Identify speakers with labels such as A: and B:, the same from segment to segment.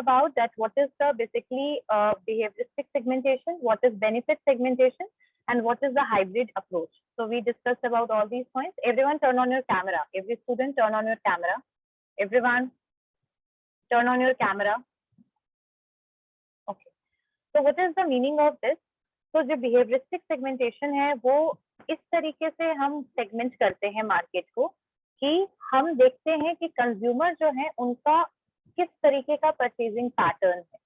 A: about that what is the basically behavioristic segmentation, what is benefit segmentation, and what is the hybrid approach. So we discussed about all these points. Everyone turn on your camera. Every student turn on your camera. Everyone turn on your camera. Okay. So what is the meaning of this? तो जो behavioristic segmentation है वो इस तरीके से हम segment करते हैं मार्केट को कि हम देखते हैं कि कंज्यूमर जो है उनका किस तरीके का परचेजिंग पैटर्न है,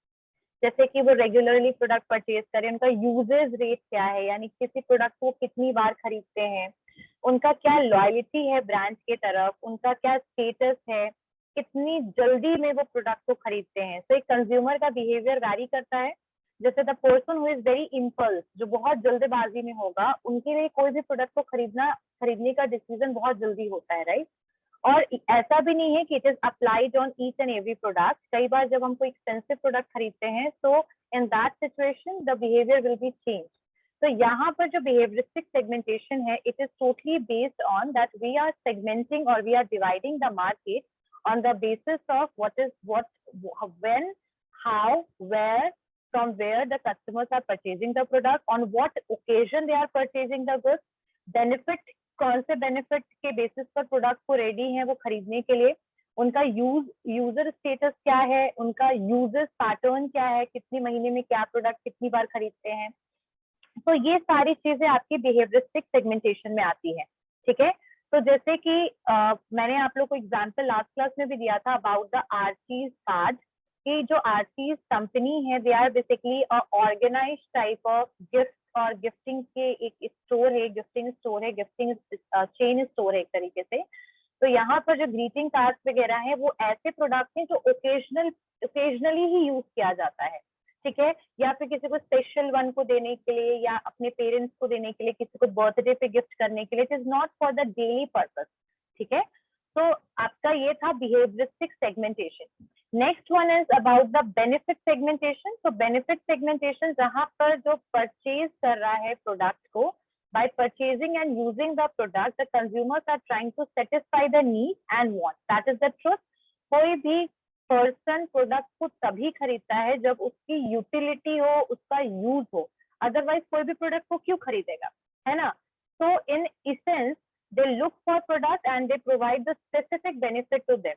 A: जैसे कि वो रेगुलरली प्रोडक्ट परचेज करें, उनका यूजेज रेट क्या है, यानी किसी प्रोडक्ट को कितनी बार खरीदते हैं, उनका क्या लॉयल्टी है ब्रांड के तरफ, उनका क्या स्टेटस है, कितनी जल्दी में वो प्रोडक्ट को खरीदते हैं. तो एक कंज्यूमर का बिहेवियर वैरी करता है. जैसे the person who is very impulse, जो बहुत जल्दबाजी में होगा, उनके लिए कोई भी प्रोडक्ट को खरीदने का डिसीजन बहुत जल्दी होता है, राइट. और ऐसा भी नहीं है कि it is applied on each and every product. कई बार जब हम कोई एक्सपेंसिव प्रोडक्ट खरीदते हैं तो in that situation the behaviour will be change. तो यहाँ पर जो बिहेवियरिस्टिक सेगमेंटेशन है, it is totally based on that we are segmenting और we are dividing the market on the basis of what, when, how, where, from where the customers are purchasing the product, on what occasion they are purchasing the goods, benefit, कौन से benefit के basis पर product को ready हैं वो खरीदने के लिए, उनका user status क्या है, उनका uses pattern क्या है, कितने महीने में क्या product कितनी बार खरीदते हैं. तो ये सारी चीजें आपकी behavioristic segmentation में आती है. ठीक है. तो जैसे कि मैंने आप लोग को एग्जांपल लास्ट क्लास में भी दिया था अबाउट द आरसीज कार्ड, कि जो आरसीज कंपनी है they are basically organised type of gift और गिफ्टिंग के एक स्टोर है, गिफ्टिंग स्टोर है, गिफ्टिंग चेन स्टोर है एक तरीके से. तो यहाँ पर जो ग्रीटिंग कार्ड्स वगैरह है वो ऐसे प्रोडक्ट हैं जो ओकेजनली ही यूज किया जाता है. ठीक है. या फिर किसी को स्पेशल वन को देने के लिए या अपने पेरेंट्स को देने के लिए, किसी को बर्थडे पे गिफ्ट करने के लिए. It is not for the daily purpose. ठीक है. तो आपका ये था behaviouristic segmentation. Next one is about the benefit segmentation. तो बेनिफिट सेगमेंटेशन जहां पर जो परचेज कर रहा है प्रोडक्ट को, by purchasing and using the product the consumers are trying to satisfy the need and want. That is the truth. कोई भी पर्सन प्रोडक्ट को तभी खरीदता है जब उसकी यूटिलिटी हो, उसका यूज हो. अदरवाइज कोई भी प्रोडक्ट को क्यों खरीदेगा, है ना. तो in essence they look for product and they provide the specific benefit to them.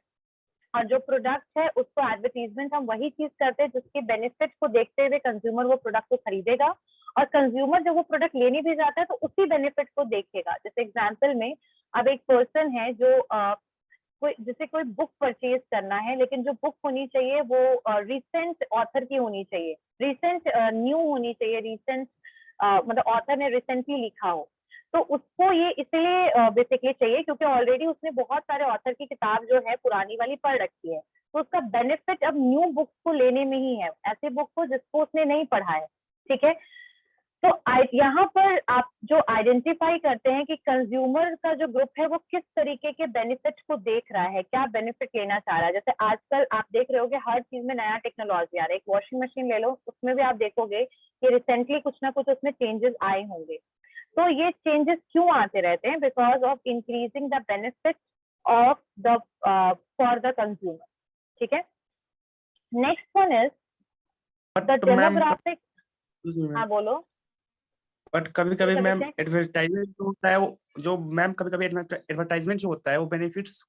A: और जो प्रोडक्ट है उसको एडवर्टीजमेंट हम वही चीज करते हैं जिसके बेनिफिट को देखते हुए कंज्यूमर वो प्रोडक्ट को खरीदेगा. और कंज्यूमर जब वो प्रोडक्ट लेने भी जाता है तो उसी बेनिफिट को देखेगा. जैसे एग्जांपल में अब एक पर्सन है जो जैसे कोई बुक परचेज करना है, लेकिन जो बुक होनी चाहिए वो रिसेंट ऑथर की होनी चाहिए, रिसेंट न्यू होनी चाहिए, रिसेंट मतलब ऑथर ने रिसेंटली लिखा हो. तो उसको ये इसलिए बेसिकली चाहिए क्योंकि ऑलरेडी उसने बहुत सारे ऑथर की किताब जो है पुरानी वाली पढ़ रखी है. तो उसका बेनिफिट अब न्यू बुक्स को लेने में ही है, ऐसे बुक को जिसको उसने नहीं पढ़ा है. ठीक है. तो यहाँ पर आप जो आइडेंटिफाई करते हैं कि कंज्यूमर का जो ग्रुप है वो किस तरीके के बेनिफिट को देख रहा है, क्या बेनिफिट लेना चाह रहा है. जैसे आजकल आप देख रहे होगे हर चीज में नया टेक्नोलॉजी आ रहा है. एक वॉशिंग मशीन ले लो, उसमें भी आप देखोगे कि रिसेंटली कुछ ना कुछ उसमें चेंजेस आए होंगे. तो ये चेंजेस क्यों आते रहते हैं? Because of increasing the benefit of the for the consumer. ठीक है. Next one is the demographic. हाँ बोलो.
B: बट कभी कभी मैम एडवर्टाइजमेंट जो होता है वो जो मैम कभी कभी एडवर्टाइजमेंट जो होता है वो बेनिफिट्स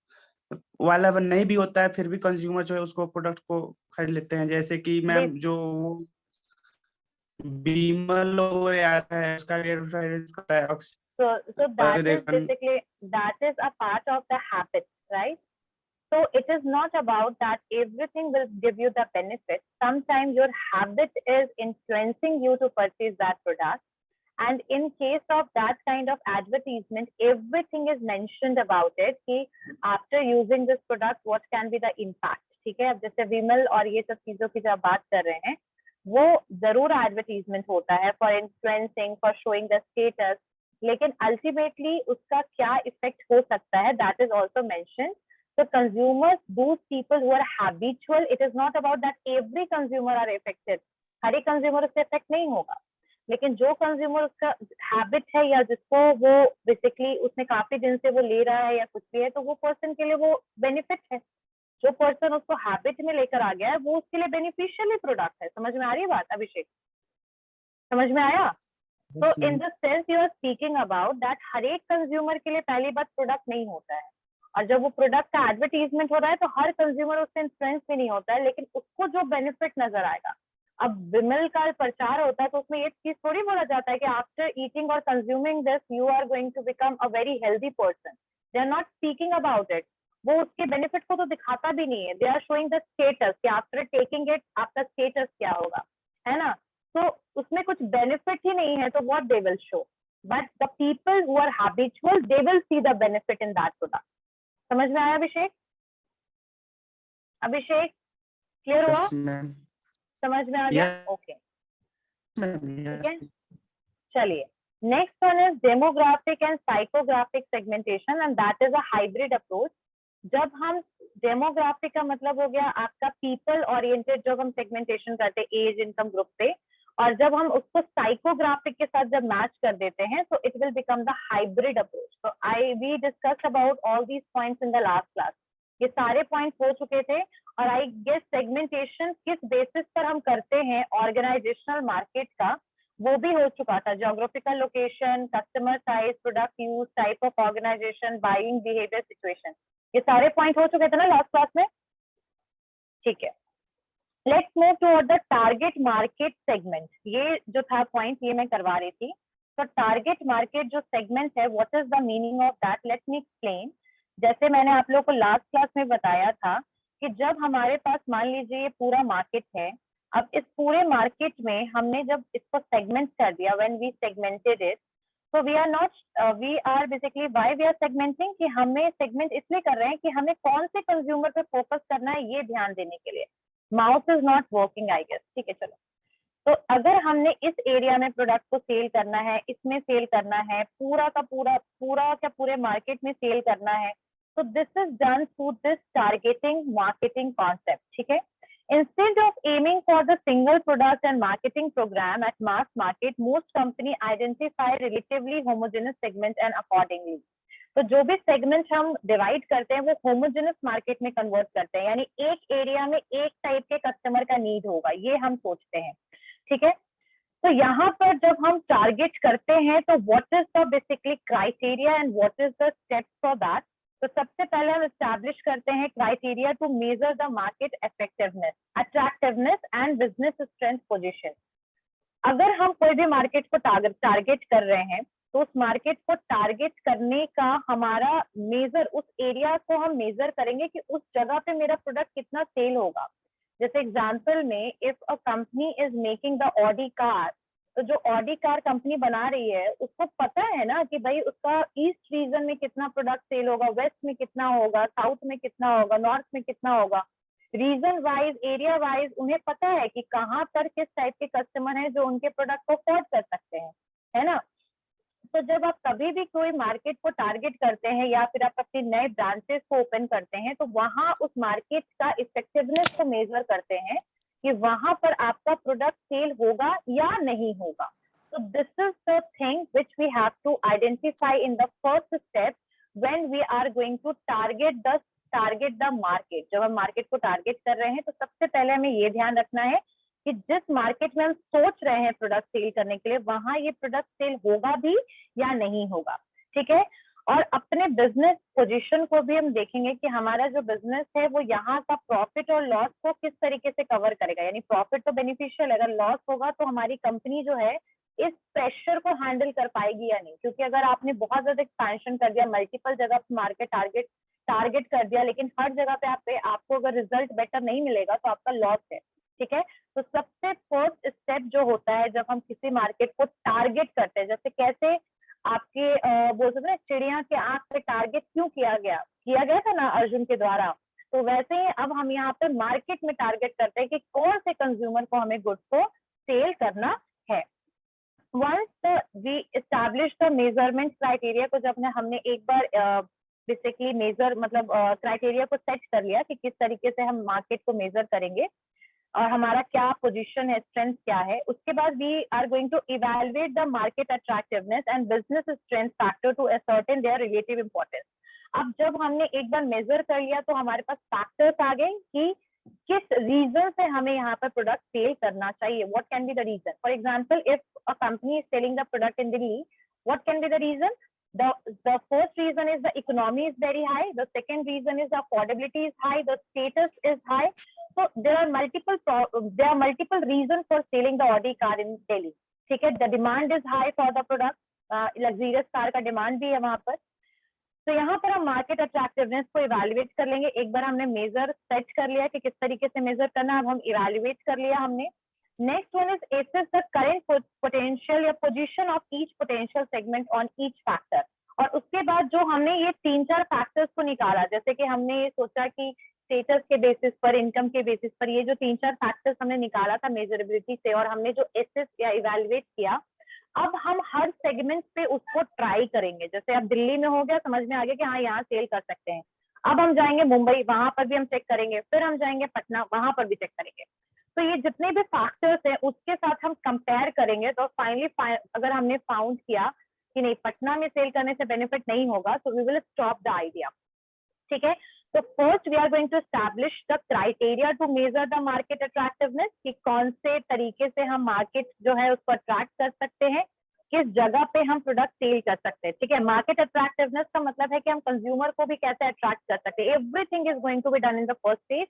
B: वाला नहीं भी होता है, फिर भी कंज्यूमर जो है उसको प्रोडक्ट को खरीद लेते हैं. जैसे कि मैम जो बीमल आता है उसका एडवर्टाइज करता है.
A: So that is basically that is a part of the habit, right? So it is not about that everything will give you the benefit. Sometimes your habit is influencing you to purchase that product. And in case of that kind of advertisement, everything is mentioned about it कि after using this product, what can be the impact. ठीक है. अब जैसे विमल और ये सब चीजों की जब बात कर रहे हैं वो जरूर एडवर्टीजमेंट होता है for influencing, for showing the status, लेकिन अल्टीमेटली उसका क्या इफेक्ट हो सकता है that is also mention. So consumers, those people who are habitual, it is not about that every consumer are affected. हर एक कंज्यूमर उससे इफेक्ट नहीं होगा, लेकिन जो कंज्यूमर उसका हैबिट है या जिसको वो बेसिकली उसने काफी दिन से वो ले रहा है या कुछ भी है, तो वो पर्सन के लिए वो बेनिफिट है. जो पर्सन उसको हैबिट में लेकर आ गया है वो उसके लिए बेनिफिशियल प्रोडक्ट है। समझ में आ रही है बात अभिषेक? समझ में आया? तो
B: Yes,
A: in
B: ma'am.
A: The sense you are speaking about that हर एक कंज्यूमर के लिए पहली बात प्रोडक्ट नहीं होता है, और जब वो प्रोडक्ट का एडवर्टीजमेंट हो रहा है तो हर कंज्यूमर उससे इन्फ्लुएंस भी नहीं होता है, लेकिन उसको जो बेनिफिट नजर आएगा। अब विमल का प्रचार होता है तो उसमें ये चीज थोड़ी बोला जाता है कि आफ्टर ईटिंग और consuming this you are going to become a very healthy person. They are not speaking about it. वो उसके बेनिफिट को तो दिखाता भी नहीं है। They are showing the status कि आफ्टर टेकिंग इट आपका स्टेटस क्या होगा, है ना? तो उसमें कुछ बेनिफिट ही नहीं है तो what they will show, but the people who are habitual they will see the benefit in that product. समझ में आया अभिषेक? अभिषेक क्लियर हुआ?
B: Yes, ma'am.
A: समझ में आ गया?
B: Yes,
A: okay,
B: ma'am.
A: ठीक
B: Yes.
A: है, चलिए। Next one is demographic and psychographic segmentation and that is a hybrid approach. जब हम डेमोग्राफिक का मतलब हो गया आपका पीपल ओरिएंटेड, जब हम सेगमेंटेशन करते हैं एज इनकम ग्रुप पे, और जब हम उसको साइकोग्राफिक के साथ जब मैच कर देते हैं तो it will become the hybrid approach. तो we discuss about all these points in the last class. ये सारे पॉइंट्स हो चुके थे, और आई गेस सेगमेंटेशन किस बेसिस पर हम करते हैं ऑर्गेनाइजेशनल मार्केट का वो भी हो चुका था। Geographical location, customer size, product use, type of organisation, buying behaviour, situation, ये सारे पॉइंट हो चुके थे ना लास्ट क्लास में? ठीक है, let's move toward the target market segment. ये जो था पॉइंट ये मैं करवा रही थी। तो टारगेट मार्केट जो सेगमेंट है, what is the meaning of that, let me explain. जैसे मैंने आप लोगों को लास्ट क्लास में बताया था कि जब हमारे पास मान लीजिए ये पूरा मार्केट है, अब इस पूरे मार्केट में हमने जब इसको सेगमेंट कर दिया, व्हेन वी सेगमेंटेड इट, तो we are basically why we are segmenting, कि हमें सेगमेंट इसलिए कर रहे हैं कि हमें कौन से कंज्यूमर पे फोकस करना है ये ध्यान देने के लिए। Mouse is not working I guess, ठीक है चलो। तो अगर हमने इस एरिया में प्रोडक्ट को सेल करना है, इसमें सेल करना है, पूरा का पूरे मार्केट में सेल करना है, तो this is done through this targeting marketing concept, ठीक है। Instead of aiming for the single product and marketing program at mass market, most company identify relatively homogeneous segment and accordingly. तो जो भी segment हम divide करते हैं वो homogeneous market में कन्वर्ट करते हैं, यानी एक एरिया में एक टाइप के कस्टमर का नीड होगा, ये हम सोचते हैं, ठीक है। तो यहाँ पर जब हम टारगेट करते हैं तो what is the basically criteria and what is the steps for that. तो सबसे पहले हम एस्टैब्लिश करते हैं criteria to measure the market effectiveness, attractiveness and business strength position. अगर हम कोई भी मार्केट को टारगेट कर रहे हैं तो उस मार्केट को टारगेट करने का हमारा मेजर, उस एरिया को हम मेजर करेंगे कि उस जगह पे मेरा प्रोडक्ट कितना सेल होगा। जैसे एग्जांपल में, if a company is making the Audi car, तो जो ऑडी कार कंपनी बना रही है उसको पता है ना कि भाई उसका ईस्ट रीजन में कितना प्रोडक्ट सेल होगा, वेस्ट में कितना होगा, साउथ में कितना होगा, नॉर्थ में कितना होगा, रीजन वाइज, एरिया वाइज उन्हें पता है कि कहाँ पर किस टाइप के कस्टमर हैं जो उनके प्रोडक्ट को अफोर्ड कर सकते हैं, है ना। तो जब आप कभी भी कोई मार्केट को टारगेट करते हैं या फिर आप अपने नए ब्रांचेस को ओपन करते हैं तो वहां उस मार्केट का इफेक्टिवनेस को मेजर करते हैं कि वहां पर आपका प्रोडक्ट सेल होगा या नहीं होगा। तो this is the thing which we have to identify in the first step when we are going to target the market. जब हम मार्केट को टारगेट कर रहे हैं तो सबसे पहले हमें ये ध्यान रखना है कि जिस मार्केट में हम सोच रहे हैं प्रोडक्ट सेल करने के लिए वहां ये प्रोडक्ट सेल होगा भी या नहीं होगा, ठीक है। और अपने बिजनेस पोजीशन को भी हम देखेंगे कि हमारा जो बिजनेस है वो यहाँ का प्रॉफिट और लॉस को किस तरीके से कवर करेगा। यानी प्रॉफिट तो बेनिफिशियल, अगर लॉस होगा तो हमारी कंपनी जो है इस प्रेशर को हैंडल कर पाएगी या नहीं। क्योंकि अगर आपने बहुत ज्यादा एक्सपेंशन कर दिया, मल्टीपल जगह मार्केट टारगेट कर दिया, लेकिन हर जगह पे आपको अगर रिजल्ट बेटर नहीं मिलेगा तो आपका लॉस है, ठीक है। तो सबसे फर्स्ट स्टेप जो होता है जब हम किसी मार्केट को टारगेट करते हैं, जैसे कैसे आपके बोल सकते हैं चिड़िया के आंख पे टारगेट क्यों किया गया था ना अर्जुन के द्वारा, तो वैसे ही अब हम यहाँ पे मार्केट में टारगेट करते हैं कि कौन से कंज्यूमर को हमें गुड्स को सेल करना है। Once we establish the measurement criteria को, जब हमने एक बार बेसिकली मेजर मतलब क्राइटेरिया को सेट कर लिया कि किस तरीके से हम मार्केट को मेजर करेंगे और हमारा क्या पोजीशन है, स्ट्रेंथ क्या है, उसके बाद we are going to evaluate the market attractiveness and business strength factor to ascertain their relative importance. अब जब हमने एक बार मेजर कर लिया तो हमारे पास फैक्टर्स आ गए कि किस रीजन से हमें यहाँ पर प्रोडक्ट सेल करना चाहिए, what can be the reason. For example, if a company is selling the product in Delhi, what can be the reason? The first reason is the economy is very high. The second reason is the affordability is high. The status is high. So there are multiple reasons for selling the Audi car in Delhi. ठीक है, the demand is high for the product. Luxurious car का demand भी है वहाँ पर. तो यहाँ पर हम मार्केट अट्रैक्टिवनेस को इवेल्युएट कर लेंगे. एक बार हमने मेजर सेट कर लिया कि किस तरीके से मेजर करना, अब हम इवेल्युएट कर लिया हमने. Next one is assess the current potential या position of each potential segment on each factor. और उसके बाद जो हमने ये 3-4 फैक्टर्स को निकाला, जैसे कि हमने ये सोचा कि स्टेटस के बेसिस पर, इनकम के बेसिस पर, ये जो 3-4 फैक्टर्स हमने निकाला था मेजरेबिलिटी से, और हमने जो एसेस या इवेल्युएट किया, अब हम हर सेगमेंट पे उसको ट्राई करेंगे. जैसे अब दिल्ली में हो गया, समझ में आ गया कि हाँ यहाँ सेल कर सकते हैं. अब हम जाएंगे मुंबई, वहां पर भी हम चेक करेंगे. फिर हम जाएंगे पटना, वहां पर भी चेक करेंगे. तो ये जितने भी फैक्टर्स हैं उसके साथ हम कंपेयर करेंगे. तो फाइनली अगर हमने फाउंड किया कि नहीं, पटना में सेल करने से बेनिफिट नहीं होगा, so we will stop the idea. ठीक है. तो first we are going to establish the criteria to measure the market attractiveness, कि कौन से तरीके से हम मार्केट जो है उसको अट्रैक्ट कर सकते हैं, किस जगह पे हम प्रोडक्ट सेल कर सकते हैं. ठीक है. मार्केट अट्रैक्टिवनेस का मतलब है कि हम कंज्यूमर को भी कैसे अट्रैक्ट कर सकते हैं. Everything is going to be done in the first stage.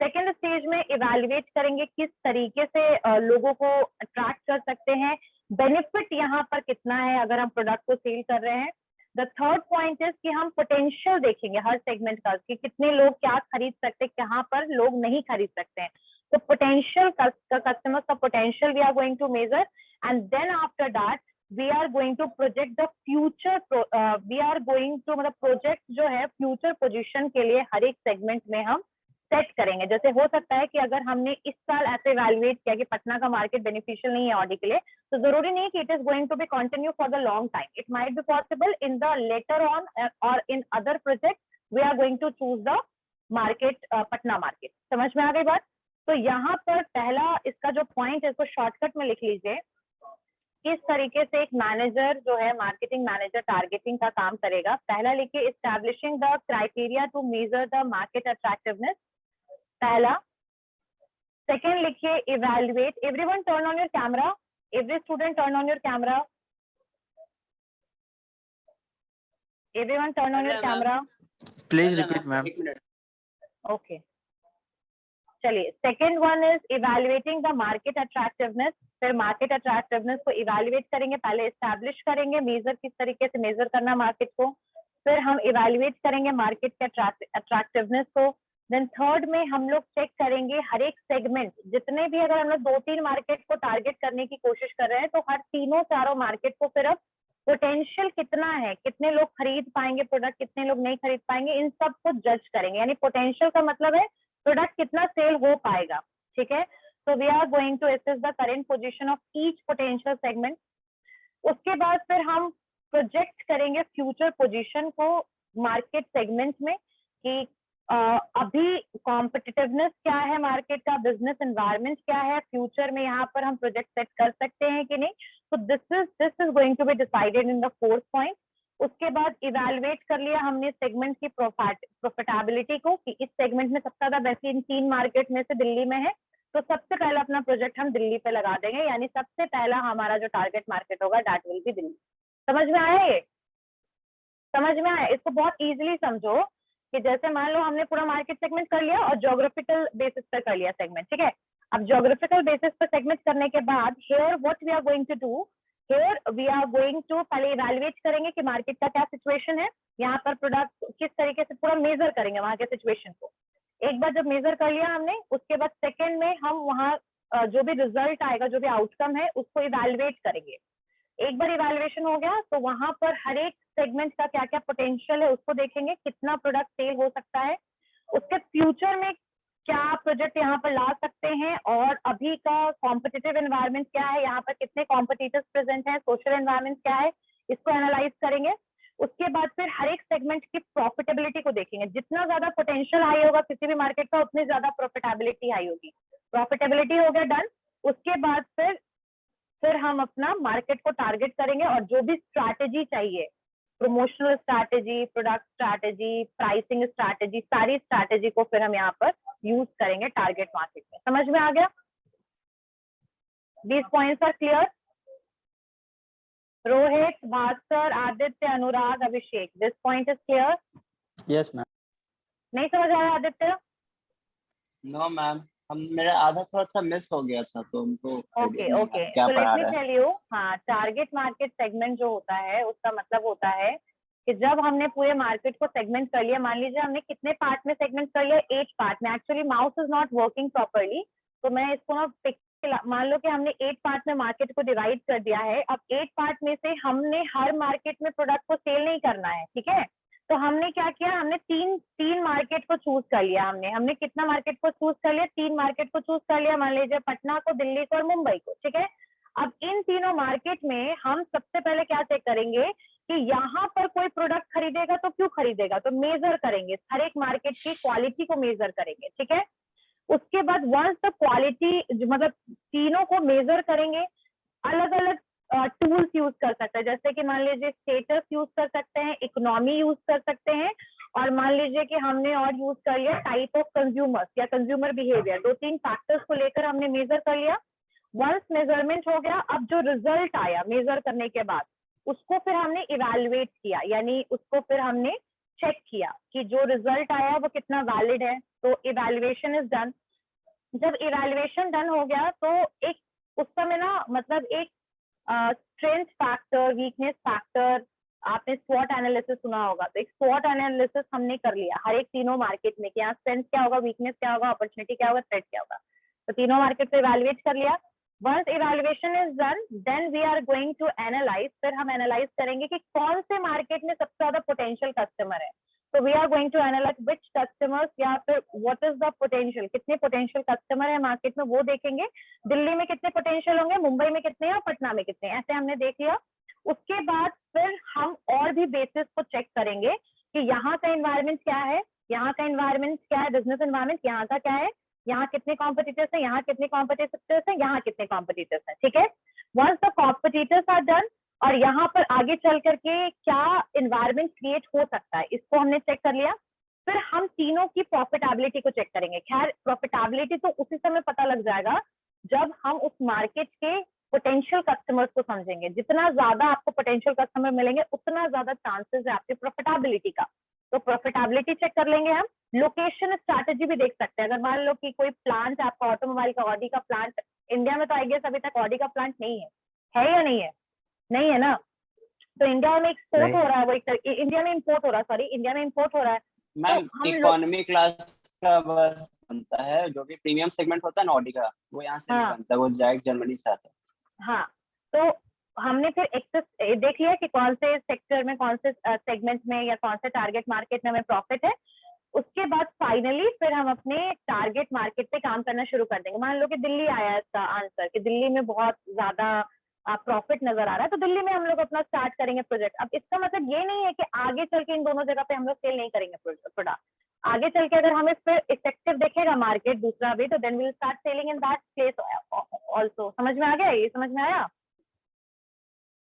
A: Second stage में इवेल्युएट करेंगे किस तरीके से लोगों को अट्रैक्ट कर सकते हैं, बेनिफिट यहाँ पर कितना है अगर हम प्रोडक्ट को सेल कर रहे हैं. द थर्ड पॉइंट इज कि हम पोटेंशियल देखेंगे हर सेगमेंट का, कि कितने लोग क्या खरीद सकते हैं, कहाँ पर लोग नहीं खरीद सकते हैं. तो पोटेंशियल कस्टमर्स का potential we are going to measure, and then after that we are going to project the future. We are going to मतलब प्रोजेक्ट जो है फ्यूचर पोजीशन के लिए हर एक सेगमेंट में हम सेट करेंगे. जैसे हो सकता है कि अगर हमने इस साल ऐसे इवैल्यूएट किया कि पटना का मार्केट बेनिफिशियल नहीं है ऑडी के लिए, तो जरूरी नहीं कि it is going to be continue for the long time. It might be possible in the later on और in other project we are going to choose the market, Patna market. समझ में आ गई बात? तो यहाँ पर पहला इसका जो पॉइंट है इसको शॉर्टकट में लिख लीजिए. किस तरीके से एक मैनेजर जो है, मार्केटिंग मैनेजर, टारगेटिंग का काम करेगा. पहला लिखिए, establishing the criteria to measure the market attractiveness, पहला. सेकेंड लिखिए, evaluate. Everyone turn on your camera. Every student turn on your camera. Everyone turn on your camera.
C: Please repeat ma'am.
A: Okay, चलिए. Second one is evaluating the market attractiveness. फिर market attractiveness को evaluate करेंगे, पहले establish करेंगे major, किस तरीके से major करना मार्केट को. फिर हम इवैल्यूएट करेंगे मार्केट के अट्रैक्टिवनेस को. देन थर्ड में हम लोग चेक करेंगे हर एक सेगमेंट, जितने भी, अगर हम लोग 2-3 मार्केट को टारगेट करने की कोशिश कर रहे हैं, तो हर तीनों चारों मार्केट को फिर अब पोटेंशियल कितना है, कितने लोग खरीद पाएंगे प्रोडक्ट, कितने लोग नहीं खरीद पाएंगे, इन सब को जज करेंगे. यानी पोटेंशियल का मतलब है प्रोडक्ट कितना सेल हो पाएगा. ठीक है. So we are going to assess the current position of each potential segment. उसके बाद फिर हम प्रोजेक्ट करेंगे फ्यूचर पोजीशन को मार्केट सेगमेंट में, कि अभी कॉम्पिटिटिवनेस क्या है मार्केट का, बिजनेस एनवायरनमेंट क्या है, फ्यूचर में यहाँ पर हम प्रोजेक्ट सेट कर सकते हैं कि नहीं. तो this is going to be decided in the fourth point. उसके बाद इवैल्यूएट कर लिया हमने सेगमेंट की प्रॉफिटेबिलिटी को, कि इस सेगमेंट में सबसे ज्यादा बेस्ट इन 3 मार्केट में से दिल्ली में है, तो सबसे पहला अपना प्रोजेक्ट हम दिल्ली पे लगा देंगे. यानी सबसे पहला हमारा जो टारगेट मार्केट होगा दैट विल बी दिल्ली. समझ में आया? ये समझ में आया? इसको बहुत इजीली समझो कि जैसे मान लो हमने पूरा मार्केट सेगमेंट कर लिया और ज्योग्राफिकल बेसिस पर कर लिया सेगमेंट. ठीक है. अब ज्योग्राफिकल बेसिस पर सेगमेंट करने के बाद here what we are going to do, here we are going to पहले इवैल्यूएट करेंगे कि मार्केट का क्या सिचुएशन है, यहाँ पर प्रोडक्ट किस तरीके से, पूरा मेजर करेंगे वहां के सिचुएशन को. एक बार जब मेजर कर लिया हमने, उसके बाद सेकंड में हम वहां जो भी रिजल्ट आएगा, जो भी आउटकम है, उसको इवैल्यूएट करेंगे. एक बार इवैल्यूएशन हो गया तो वहां पर हर एक सेगमेंट का क्या क्या पोटेंशियल है उसको देखेंगे, कितना प्रोडक्ट सेल हो सकता है, उसके फ्यूचर में क्या प्रोजेक्ट यहाँ पर ला सकते हैं, और अभी का कॉम्पिटिटिव एनवायरनमेंट क्या है, यहाँ पर कितने कॉम्पिटिटर्स प्रेजेंट हैं, सोशल एनवायरनमेंट क्या है, इसको एनालाइज करेंगे. उसके बाद फिर हर एक सेगमेंट की प्रॉफिटेबिलिटी को देखेंगे. जितना ज्यादा पोटेंशियल हाई होगा किसी भी मार्केट का, उतनी ज्यादा प्रॉफिटेबिलिटी हाई होगी. प्रॉफिटेबिलिटी हो गया डन. उसके बाद फिर हम अपना मार्केट को टारगेट करेंगे, और जो भी स्ट्रैटेजी चाहिए promotional strategy, product strategy, pricing strategy, सारी स्ट्रैटेजी को फिर हम यहाँ पर यूज करेंगे टारगेट मार्केट में। समझ में आ गया? These points are clear? Rohit, Bhaskar, Aditya, Anurag, Abhishek, this point is clear?
C: Yes, ma'am.
A: नहीं समझ आया आदित्य?
D: नो मैम, हम मेरा आधा थोड़ा सा मिस हो गया था, तो हमको
A: ओके ओके,
D: क्या
A: तो लेट
D: पढ़ा
A: मी
D: रहा है।
A: Tell you. हाँ, टारगेट मार्केट सेगमेंट जो होता है उसका मतलब होता है कि जब हमने पूरे मार्केट को सेगमेंट कर लिया, मान लीजिए हमने कितने पार्ट में सेगमेंट कर लिया, 8 पार्ट में। Actually mouse is not working properly, तो मैं इसको ना मान लो कि हमने 8 पार्ट में मार्केट को डिवाइड कर दिया है। अब 8 पार्ट में से हमने हर मार्केट में प्रोडक्ट को सेल नहीं करना है, ठीक है? तो हमने क्या किया, हमने तीन मार्केट को चूज कर लिया। हमने कितना मार्केट को चूज कर लिया? 3 मार्केट को चूज कर लिया। मान लीजिए पटना को, दिल्ली को और मुंबई को, ठीक है? अब इन तीनों मार्केट में हम सबसे पहले क्या चेक करेंगे कि यहाँ पर कोई प्रोडक्ट खरीदेगा तो क्यों खरीदेगा, तो मेजर करेंगे, हर एक मार्केट की क्वालिटी को मेजर करेंगे, ठीक है? उसके बाद वंस द क्वालिटी, मतलब तीनों को मेजर करेंगे, अलग अलग टूल्स यूज कर सकते हैं, जैसे कि मान लीजिए स्टेटस यूज कर सकते हैं, इकोनॉमी यूज कर सकते हैं, और मान लीजिए कि हमने और यूज कर लिया टाइप ऑफ कंज्यूमर्स या कंज्यूमर बिहेवियर। 2-3 फैक्टर्स को लेकर हमने मेजर कर लिया। वंस मेजरमेंट हो गया, अब जो रिजल्ट आया मेजर करने के बाद उसको फिर हमने इवैल्यूएट किया, यानी उसको फिर हमने चेक किया कि जो रिजल्ट आया वो कितना वैलिड है। तो इवैल्यूएशन इज डन। जब इवैल्यूएशन डन हो गया तो एक उस समय ना, मतलब एक स्ट्रेंथ फैक्टर, वीकनेस फैक्टर, आपने स्वॉट एनालिसिस सुना होगा, तो एक स्वॉट एनालिसिस हमने कर लिया हर एक तीनों मार्केट में कि यहाँ स्ट्रेंथ क्या होगा, वीकनेस क्या होगा, अपॉर्चुनिटी क्या होगा, थ्रेट क्या होगा। तो तीनों मार्केट को इवैल्यूएट कर लिया। Once evaluation is done, then we are going to analyse. फिर हम एनालाइज करेंगे कि कौन से मार्केट में सबसे ज्यादा पोटेंशियल कस्टमर है। तो we are going to analyse which customers, या फिर व्हाट इज द पोटेंशियल, कितने पोटेंशियल कस्टमर है मार्केट में वो देखेंगे। दिल्ली में कितने पोटेंशियल होंगे, मुंबई में कितने और पटना में कितने, ऐसे हमने देख लिया। उसके बाद फिर हम और भी बेसिस को चेक करेंगे कि यहाँ का एनवायरमेंट क्या है, यहाँ का एनवायरमेंट क्या है, बिजनेस एनवायरमेंट यहाँ का क्या है, यहाँ कितने कॉम्पिटिटर्स हैं, यहाँ कितने कॉम्पिटिटर्स हैं, यहाँ कितने कॉम्पिटिटर्स हैं, ठीक है? Once the competitors are done, और यहाँ पर आगे चल करके क्या एनवायरमेंट क्रिएट हो सकता है, इसको हमने चेक कर लिया। फिर हम तीनों की प्रॉफिटेबिलिटी को चेक करेंगे। खैर, प्रॉफिटेबिलिटी तो उसी समय पता लग जाएगा जब हम उस मार्केट के पोटेंशियल कस्टमर्स को समझेंगे। जितना ज्यादा आपको पोटेंशियल कस्टमर मिलेंगे उतना ज्यादा चांसेस है आपकी प्रॉफिटेबिलिटी का। तो प्रॉफिटेबिलिटी चेक कर लेंगे हम। लोकेशन स्ट्रैटेजी भी देख सकते हैं। अगर मान लो कि कोई प्लांट आपका ऑटोमोबाइल का, ऑडी का प्लांट, इंडिया में तो आई गेस अभी तक ऑडी का प्लांट नहीं है या नहीं है? नहीं है ना? तो इंडिया में एक्सपोर्ट हो रहा है, वो इंडिया में इंपोर्ट हो रहा है, सॉरी इंडिया में इंपोर्ट हो रहा है।
D: मैम इकोनॉमी क्लास का बस बनता है, जो भी प्रीमियम सेगमेंट होता है ना ऑडी का, वो यहाँ से नहीं बनता, वो डायरेक्ट जर्मनी से आता है।
A: हाँ, तो हमने फिर एक्सेस देख लिया कि कौन से सेक्टर में, कौन से सेगमेंट में या कौन से टारगेट मार्केट में हमें प्रॉफिट है। उसके बाद फाइनली फिर हम अपने टारगेट मार्केट पे काम करना शुरू कर देंगे। मान लो कि दिल्ली आया इसका आंसर कि दिल्ली में बहुत ज्यादा प्रॉफिट नजर आ रहा है, तो दिल्ली में हम लोग अपना स्टार्ट करेंगे प्रोजेक्ट। अब इसका मतलब ये नहीं है कि आगे चल के इन दोनों जगह पे हम लोग सेल नहीं करेंगे प्रोडक्ट। आगे चल के अगर हम इस पे इफेक्टिव देखेगा मार्केट दूसरा भी, तो then will start selling in that place also. समझ में आ गया? ये समझ में आया?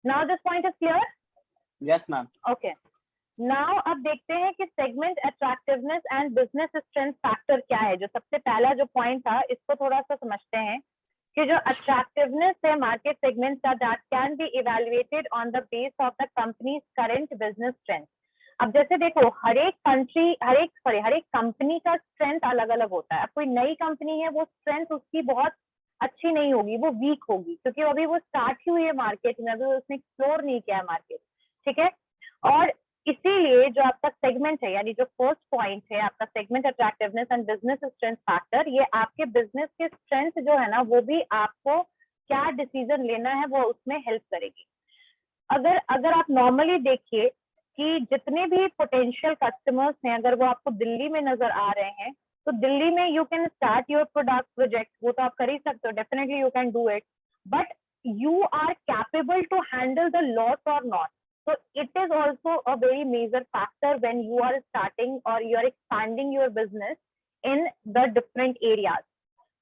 A: Now this point is clear?
D: Yes ma'am.
A: Okay, now अब देखते हैं कि segment attractiveness and business strength factor क्या है। जो सबसे पहला जो पॉइंट था, इसको थोड़ा सा समझते हैं कि जो अट्रैक्टिवनेस है मार्केट सेगमेंट का, that can be evaluated on the base of the companies current business strength. अब जैसे देखो, हर एक कंपनी का स्ट्रेंथ अलग अलग होता है। अब कोई नई कंपनी है, वो स्ट्रेंथ उसकी बहुत अच्छी नहीं होगी, वो वीक होगी, क्योंकि अभी वो स्टार्ट ही हुई है मार्केट में, अभी उसने एक्सप्लोर नहीं किया है मार्केट, ठीक है? और इसीलिए जो आपका सेगमेंट है, यानी जो फर्स्ट पॉइंट है आपका segment attractiveness and business strength factor, ये आपके बिजनेस के स्ट्रेंथ जो है ना, वो भी आपको क्या डिसीजन लेना है वो उसमें हेल्प करेगी। अगर आप नॉर्मली देखिए कि जितने भी पोटेंशियल कस्टमर्स हैं, अगर वो आपको दिल्ली में नजर आ रहे हैं, तो दिल्ली में you can start your product project, वो तो आप कर ही सकते हो, definitely you can do it, but you are capable to handle the loss और not. So it is also a very major factor when you are starting or you are expanding your business in the different areas.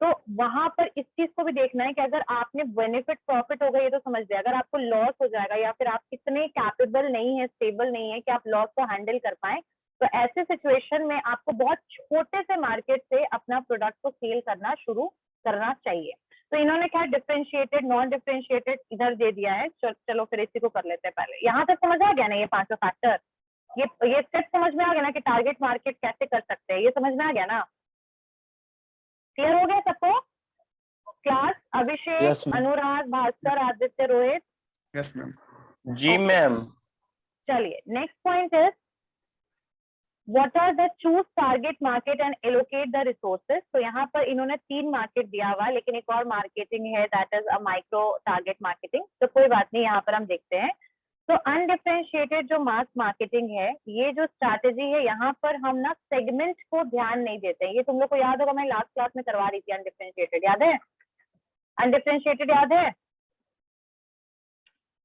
A: तो वहां पर इस चीज को भी देखना है कि अगर आपने बेनिफिट प्रॉफिट होगा ये तो समझ लिया, अगर आपको लॉस हो जाएगा या फिर आप इतने कैपेबल नहीं है, स्टेबल नहीं है कि आप लॉस को हैंडल कर पाए, तो ऐसे सिचुएशन में आपको बहुत छोटे से मार्केट से अपना प्रोडक्ट को सेल करना शुरू करना चाहिए। तो इन्होंने क्या डिफरेंशिएटेड, नॉन डिफरेंशिएटेड इधर दे दिया है। चलो फिर इसी को कर लेते हैं पहले। यहाँ तक समझ आ गया ना ये पांचों फैक्टर, ये स्टेप समझ में आ गया ना कि टारगेट मार्केट कैसे कर सकते हैं, ये समझ में आ गया ना? क्लियर हो गया सबको? Class Abhishek,
C: Yes, ma'am.
A: Anurag, Bhaskar, Aditya, Rohit?
B: Yes ma'am.
E: जी मैम।
A: चलिए next point is what are the choose target market and allocate the resources. तो यहाँ पर इन्होंने 3 मार्केट दिया हुआ है, लेकिन एक और मार्केटिंग है that is a micro target marketing. तो कोई बात नहीं, यहाँ पर हम देखते हैं। तो अनडिफरेंशिएटेड जो मास मार्केटिंग है, ये जो स्ट्रैटेजी है, यहाँ पर हम ना सेगमेंट को ध्यान नहीं देते हैं। ये तुम लोग को याद होगा, मैं लास्ट क्लास में करवा रही थी अनडिफरेंशिएटेड, याद है? अनडिफरेंशिएटेड याद है?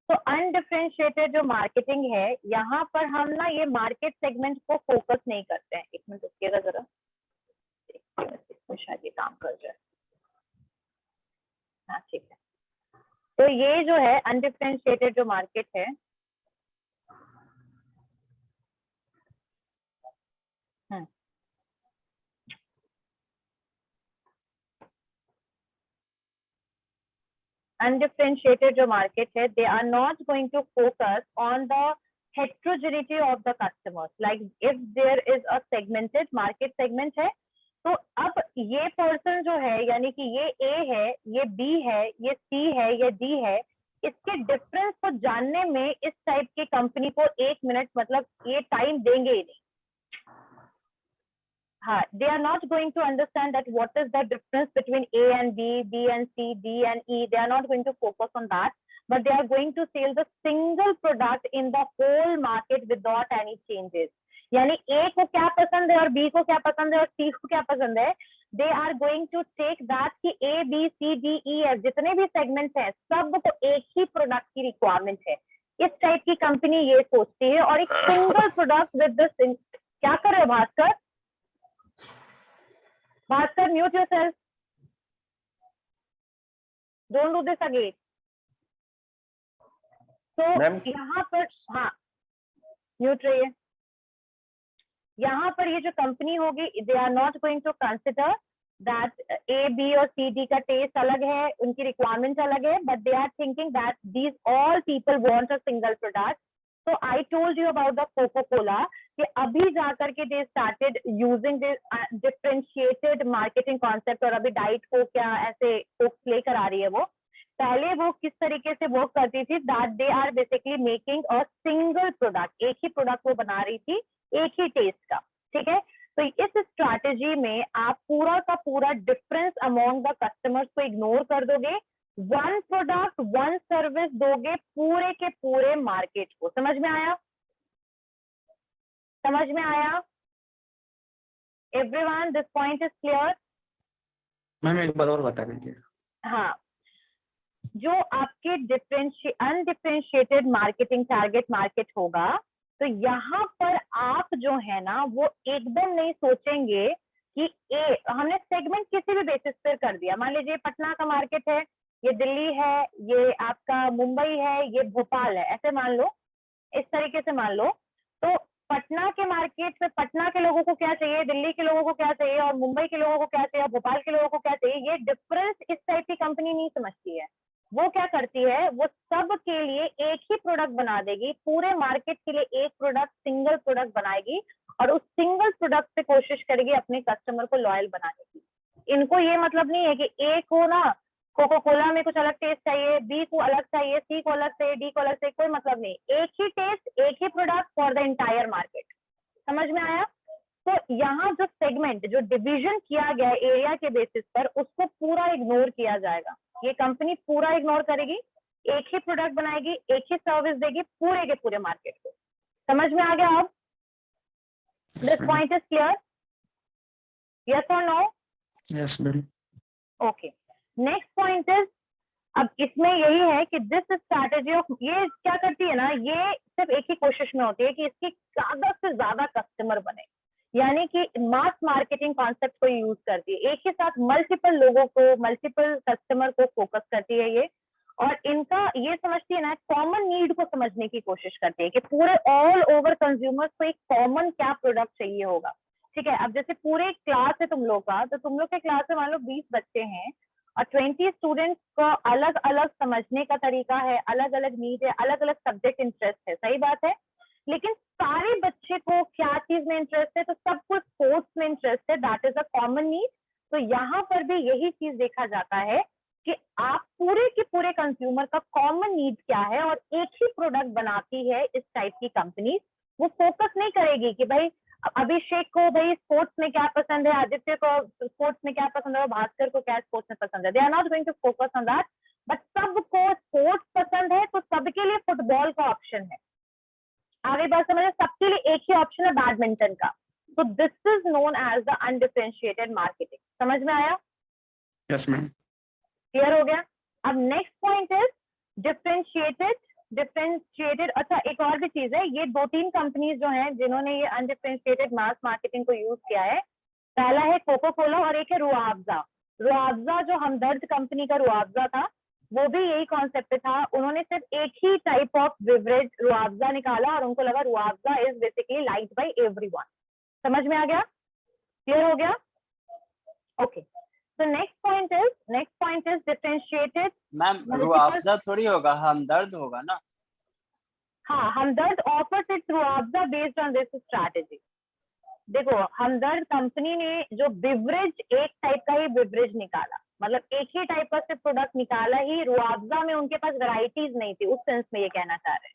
A: तो अनडिफरेंशिएटेड जो मार्केटिंग है, यहाँ पर हम ना ये मार्केट सेगमेंट को फोकस नहीं करते हैं। एक मिनट रुकिएगा जरा, शायद ये काम कर जाए। हाँ ठीक है। तो ये जो है अनडिफरेंशिएटेड जो मार्केट है, undifferentiated जो मार्केट है, they are not going to focus on the heterogeneity of the customers. Like if there is a segmented market segment है, तो अब ये पर्सन जो है, यानी कि ये A है, ये B है, ये C है, ये D है, इसके डिफरेंस को जानने में इस टाइप की कंपनी को 1 मिनट मतलब ये टाइम देंगे ही नहीं। हाँ, they are not going to understand that what is the difference between A and B, B and C, D and E. They are not going to focus on that, but they are going to sell the single product in the whole market without any changes. यानी A को क्या पसंद है और B को क्या पसंद है और C को क्या पसंद है, they are going to take that कि A, B, C, D, E, F जितने भी सेगमेंट्स हैं, सबको एक ही प्रोडक्ट की रिक्वायरमेंट है। इस टाइप की कंपनी ये सोचती है, और एक सिंगल प्रोडक्ट विद दिस। क्या कर रहे हो Bhaskar? Bhaskar, mute yourself. Don't do this again. So यहाँ पर हाँ म्यूट रहिए। यहाँ पर ये जो कंपनी होगी, they are not going to consider that A, B और C, D का टेस्ट अलग है, उनकी रिक्वायरमेंट अलग है, but they are thinking that these all people want a single product. So I told you about the Coca-Cola कि अभी जाकर के they started using this differentiated marketing concept, और अभी डाइट को क्या ऐसे कोक लेकर आ रही है। वो पहले वो किस तरीके से वर्क करती थी, that they are basically making a single product, एक ही प्रोडक्ट वो बना रही थी, एक ही टेस्ट का। ठीक है, तो इस स्ट्रैटेजी में आप पूरा का पूरा डिफरेंस अमॉन्ग द कस्टमर्स को इग्नोर कर दोगे, वन प्रोडक्ट वन सर्विस दोगे पूरे के पूरे मार्केट को। समझ में आया? समझ में आया everyone? This point is clear?
B: Ma'am एक बार और बता दीजिए।
A: हाँ, जो आपके अनडिफरेंशिएटेड मार्केटिंग टारगेट मार्केट होगा, तो यहाँ पर आप जो है ना वो एकदम नहीं सोचेंगे कि हमने सेगमेंट किसी भी बेसिस पर कर दिया। मान लीजिए पटना का मार्केट है, ये दिल्ली है, ये आपका मुंबई है, ये भोपाल है, ऐसे मान लो, इस तरीके से मान लो। तो पटना के मार्केट में पटना के लोगों को क्या चाहिए, दिल्ली के लोगों को क्या चाहिए, और मुंबई के लोगों को क्या चाहिए, और भोपाल के लोगों को क्या चाहिए, ये डिफरेंस इस टाइप की कंपनी नहीं समझती है। वो क्या करती है, वो सब के लिए एक ही प्रोडक्ट बना देगी, पूरे मार्केट के लिए एक प्रोडक्ट, सिंगल प्रोडक्ट बनाएगी, और उस सिंगल प्रोडक्ट से कोशिश करेगी अपने कस्टमर को लॉयल बनाने की। इनको ये मतलब नहीं है कि ए को ना कोको कोला में कुछ अलग टेस्ट चाहिए, बी को अलग चाहिए, सी को अलग चाहिए, डी को अलग चाहिए, कोई मतलब नहीं। एक ही टेस्ट, एक ही product for the entire market. समझ में आया? तो यहाँ जो सेगमेंट, जो डिवीजन किया गया एरिया के बेसिस पर, उसको पूरा इग्नोर किया जाएगा। ये कंपनी पूरा इग्नोर करेगी, एक ही प्रोडक्ट बनाएगी, एक ही सर्विस देगी पूरे के पूरे मार्केट को। समझ में आ गया अब? This point is clear? Yes और no?
B: Yes ma'am.
A: Okay, next point is, अब इसमें यही है कि दिस स्ट्रैटेजी ऑफ, ये क्या करती है ना, ये सिर्फ एक ही कोशिश में होती है कि इसकी ज्यादा से ज्यादा कस्टमर बने। यानी कि मास मार्केटिंग कॉन्सेप्ट को यूज करती है, एक ही साथ मल्टीपल लोगों को, मल्टीपल कस्टमर को फोकस करती है ये, और इनका ये समझती है ना, कॉमन नीड को समझने की कोशिश करती है कि पूरे ऑल ओवर कंज्यूमर्स को एक कॉमन क्या प्रोडक्ट चाहिए होगा। ठीक है, अब जैसे पूरे क्लास है तुम लोग का, तो तुम लोग के क्लास में मान लो 20 बच्चे हैं और 20 स्टूडेंट्स का अलग अलग समझने का तरीका है, अलग अलग नीड है, अलग अलग सब्जेक्ट इंटरेस्ट है, सही बात है। लेकिन सारे बच्चे को क्या चीज में इंटरेस्ट है, तो सबको स्पोर्ट्स में इंटरेस्ट है, that is a common need. तो यहाँ पर भी यही चीज देखा जाता है कि आप पूरे के पूरे कंज्यूमर का कॉमन नीड क्या है, और एक ही प्रोडक्ट बनाती है इस टाइप की कंपनी। वो फोकस नहीं करेगी कि भाई अभिषेक को भाई स्पोर्ट्स में क्या पसंद है, आदित्य को स्पोर्ट्स में क्या पसंद है, और भास्कर को क्या स्पोर्ट्स में पसंद है। They are not going to focus on that, but सबको स्पोर्ट्स पसंद है तो सबके लिए फुटबॉल का ऑप्शन है। आगे बात समझे, सबके लिए एक ही ऑप्शन है बैडमिंटन का। तो this is known as the undifferentiated marketing. समझ में आया?
B: Yes ma'am.
A: क्लियर हो गया? अब नेक्स्ट पॉइंट इज डिफरेंशिएटेड। अच्छा, एक और भी चीज है, ये 2-3 कंपनीज जो हैं जिन्होंने ये अनडिफरेंशिएटेड मास मार्केटिंग को यूज किया है, पहला है कोको कोला और एक है रुआवजा। रुआवजा जो हमदर्द कंपनी का रुआवजा था, वो भी यही कॉन्सेप्ट पे था। उन्होंने सिर्फ एक ही टाइप ऑफ बेवरेज रुआवजा निकाला और उनको लगा Rooh Afza is basically like buy everyone. समझ में आ गया? क्लियर हो गया? Okay, so next point is differentiated।
D: Ma'am Rooh Afza थोड़ी होगा, हमदर्द होगा ना।
A: हाँ, Hamdard offers it's Rooh Afza based on this strategy. देखो, हमदर्द कंपनी ने जो बिवरेज, एक टाइप का ही बिवरेज निकाला, मतलब एक ही टाइप का सिर्फ प्रोडक्ट निकाला ही। रुआवजा में उनके पास वैरायटीज नहीं थी, उस सेंस में ये कहना चाह रहे हैं।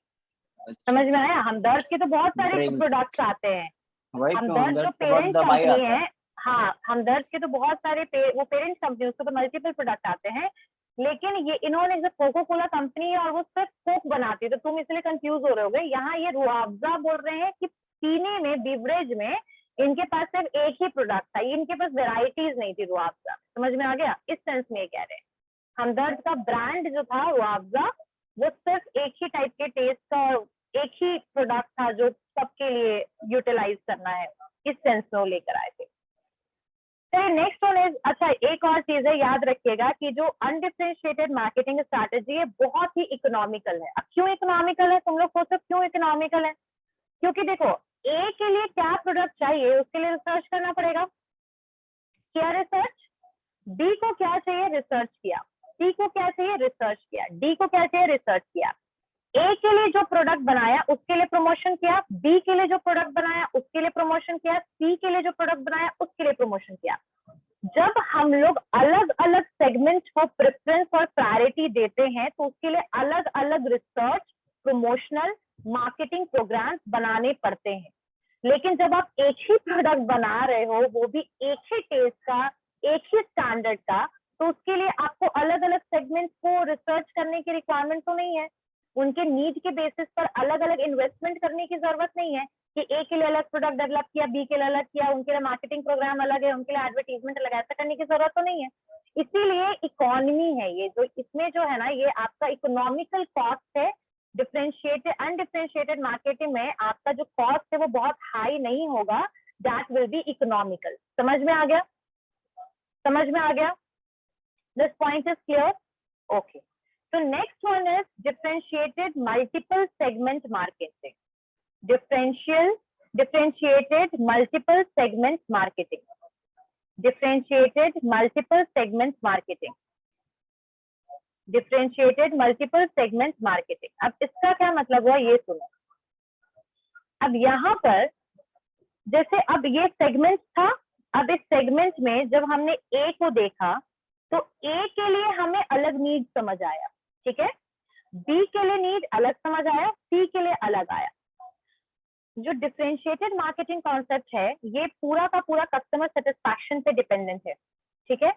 A: समझ में आया? हमदर्द के तो बहुत सारे प्रोडक्ट्स आते हैं। हमदर्द जो पेरेंट कंपनी है, हाँ, हमदर्द के तो बहुत सारे वो पेरेंट कंपनी, उसको तो मल्टीपल प्रोडक्ट आते हैं। लेकिन ये इन्होंने जो कोको कोला कंपनी है और वो सिर्फ कोक बनाती है, तो तुम इसलिए कंफ्यूज हो रहे होगे। यहाँ ये रुआवजा बोल रहे हैं कि पीने में, बिवरेज में इनके पास सिर्फ एक ही प्रोडक्ट था, इनके पास वेराइटीज नहीं थी रुआवजा। समझ में आ गया? इस सेंस में ये कह रहे हैं हमदर्द का ब्रांड जो था रुआवजा, वो सिर्फ एक ही टाइप के टेस्ट का एक ही प्रोडक्ट था जो सबके लिए यूटिलाइज करना है, इस सेंस में वो लेकर आए थे। नेक्स्ट वन इज, अच्छा एक और चीज है, याद रखिएगा कि जो अनडिफरेंशिएटेड मार्केटिंग स्ट्रैटेजी है बहुत ही इकोनॉमिकल है। अब क्यों इकोनॉमिकल है? तुम लोग सोचो क्यों इकोनॉमिकल है? क्योंकि देखो, ए के लिए क्या प्रोडक्ट चाहिए उसके लिए रिसर्च करना पड़ेगा। क्या रिसर्च? बी को क्या चाहिए? रिसर्च किया। सी को क्या चाहिए? रिसर्च किया। डी को क्या चाहिए? रिसर्च किया। ए के लिए जो प्रोडक्ट बनाया उसके लिए प्रमोशन किया, बी के लिए जो प्रोडक्ट बनाया उसके लिए प्रमोशन किया, सी के लिए जो प्रोडक्ट बनाया उसके लिए प्रमोशन किया। जब हम लोग अलग अलग सेगमेंट को प्रेफरेंस और प्रायोरिटी देते हैं तो उसके लिए अलग अलग रिसर्च, प्रमोशनल, मार्केटिंग प्रोग्राम्स बनाने पड़ते हैं। लेकिन जब आप एक ही प्रोडक्ट बना रहे हो, वो भी एक ही टेस्ट का, एक ही स्टैंडर्ड का, तो उसके लिए आपको अलग अलग सेगमेंट्स को रिसर्च करने की रिक्वायरमेंट तो नहीं है। उनके नीड के बेसिस पर अलग अलग इन्वेस्टमेंट करने की जरूरत नहीं है कि ए के लिए अलग प्रोडक्ट डेवलप किया, बी के लिए अलग किया, उनके लिए मार्केटिंग प्रोग्राम अलग है, उनके लिए एडवर्टीजमेंट अलग है, ऐसा करने की जरूरत तो नहीं है। इसीलिए इकोनॉमी है ये, जो इसमें जो है ना, ये आपका इकोनॉमिकल कॉस्ट है। डिफरेंशिएटेड, अनडिफरेंशिएटेड मार्केटिंग में आपका जो कॉस्ट है वो बहुत हाई नहीं होगा, दैट विल बी इकोनॉमिकल। समझ में आ गया? समझ में आ गया? This point is clear? Okay, so next one is differentiated multiple segment marketing. Differentiated multiple segment marketing. Differentiated multiple segment marketing. Differentiated multiple segment marketing. अब इसका क्या मतलब हुआ ये सुनो। अब यहाँ पर जैसे अब ये सेगमेंट था, अब इस सेगमेंट में जब हमने ए को देखा तो ए के लिए हमें अलग नीड समझ आया, ठीक है। बी के लिए नीड अलग समझ आया, सी के लिए अलग आया। जो डिफरेंशिएटेड मार्केटिंग कॉन्सेप्ट है ये पूरा का पूरा कस्टमर सेटिस्फैक्शन पे डिपेंडेंट है, ठीक है।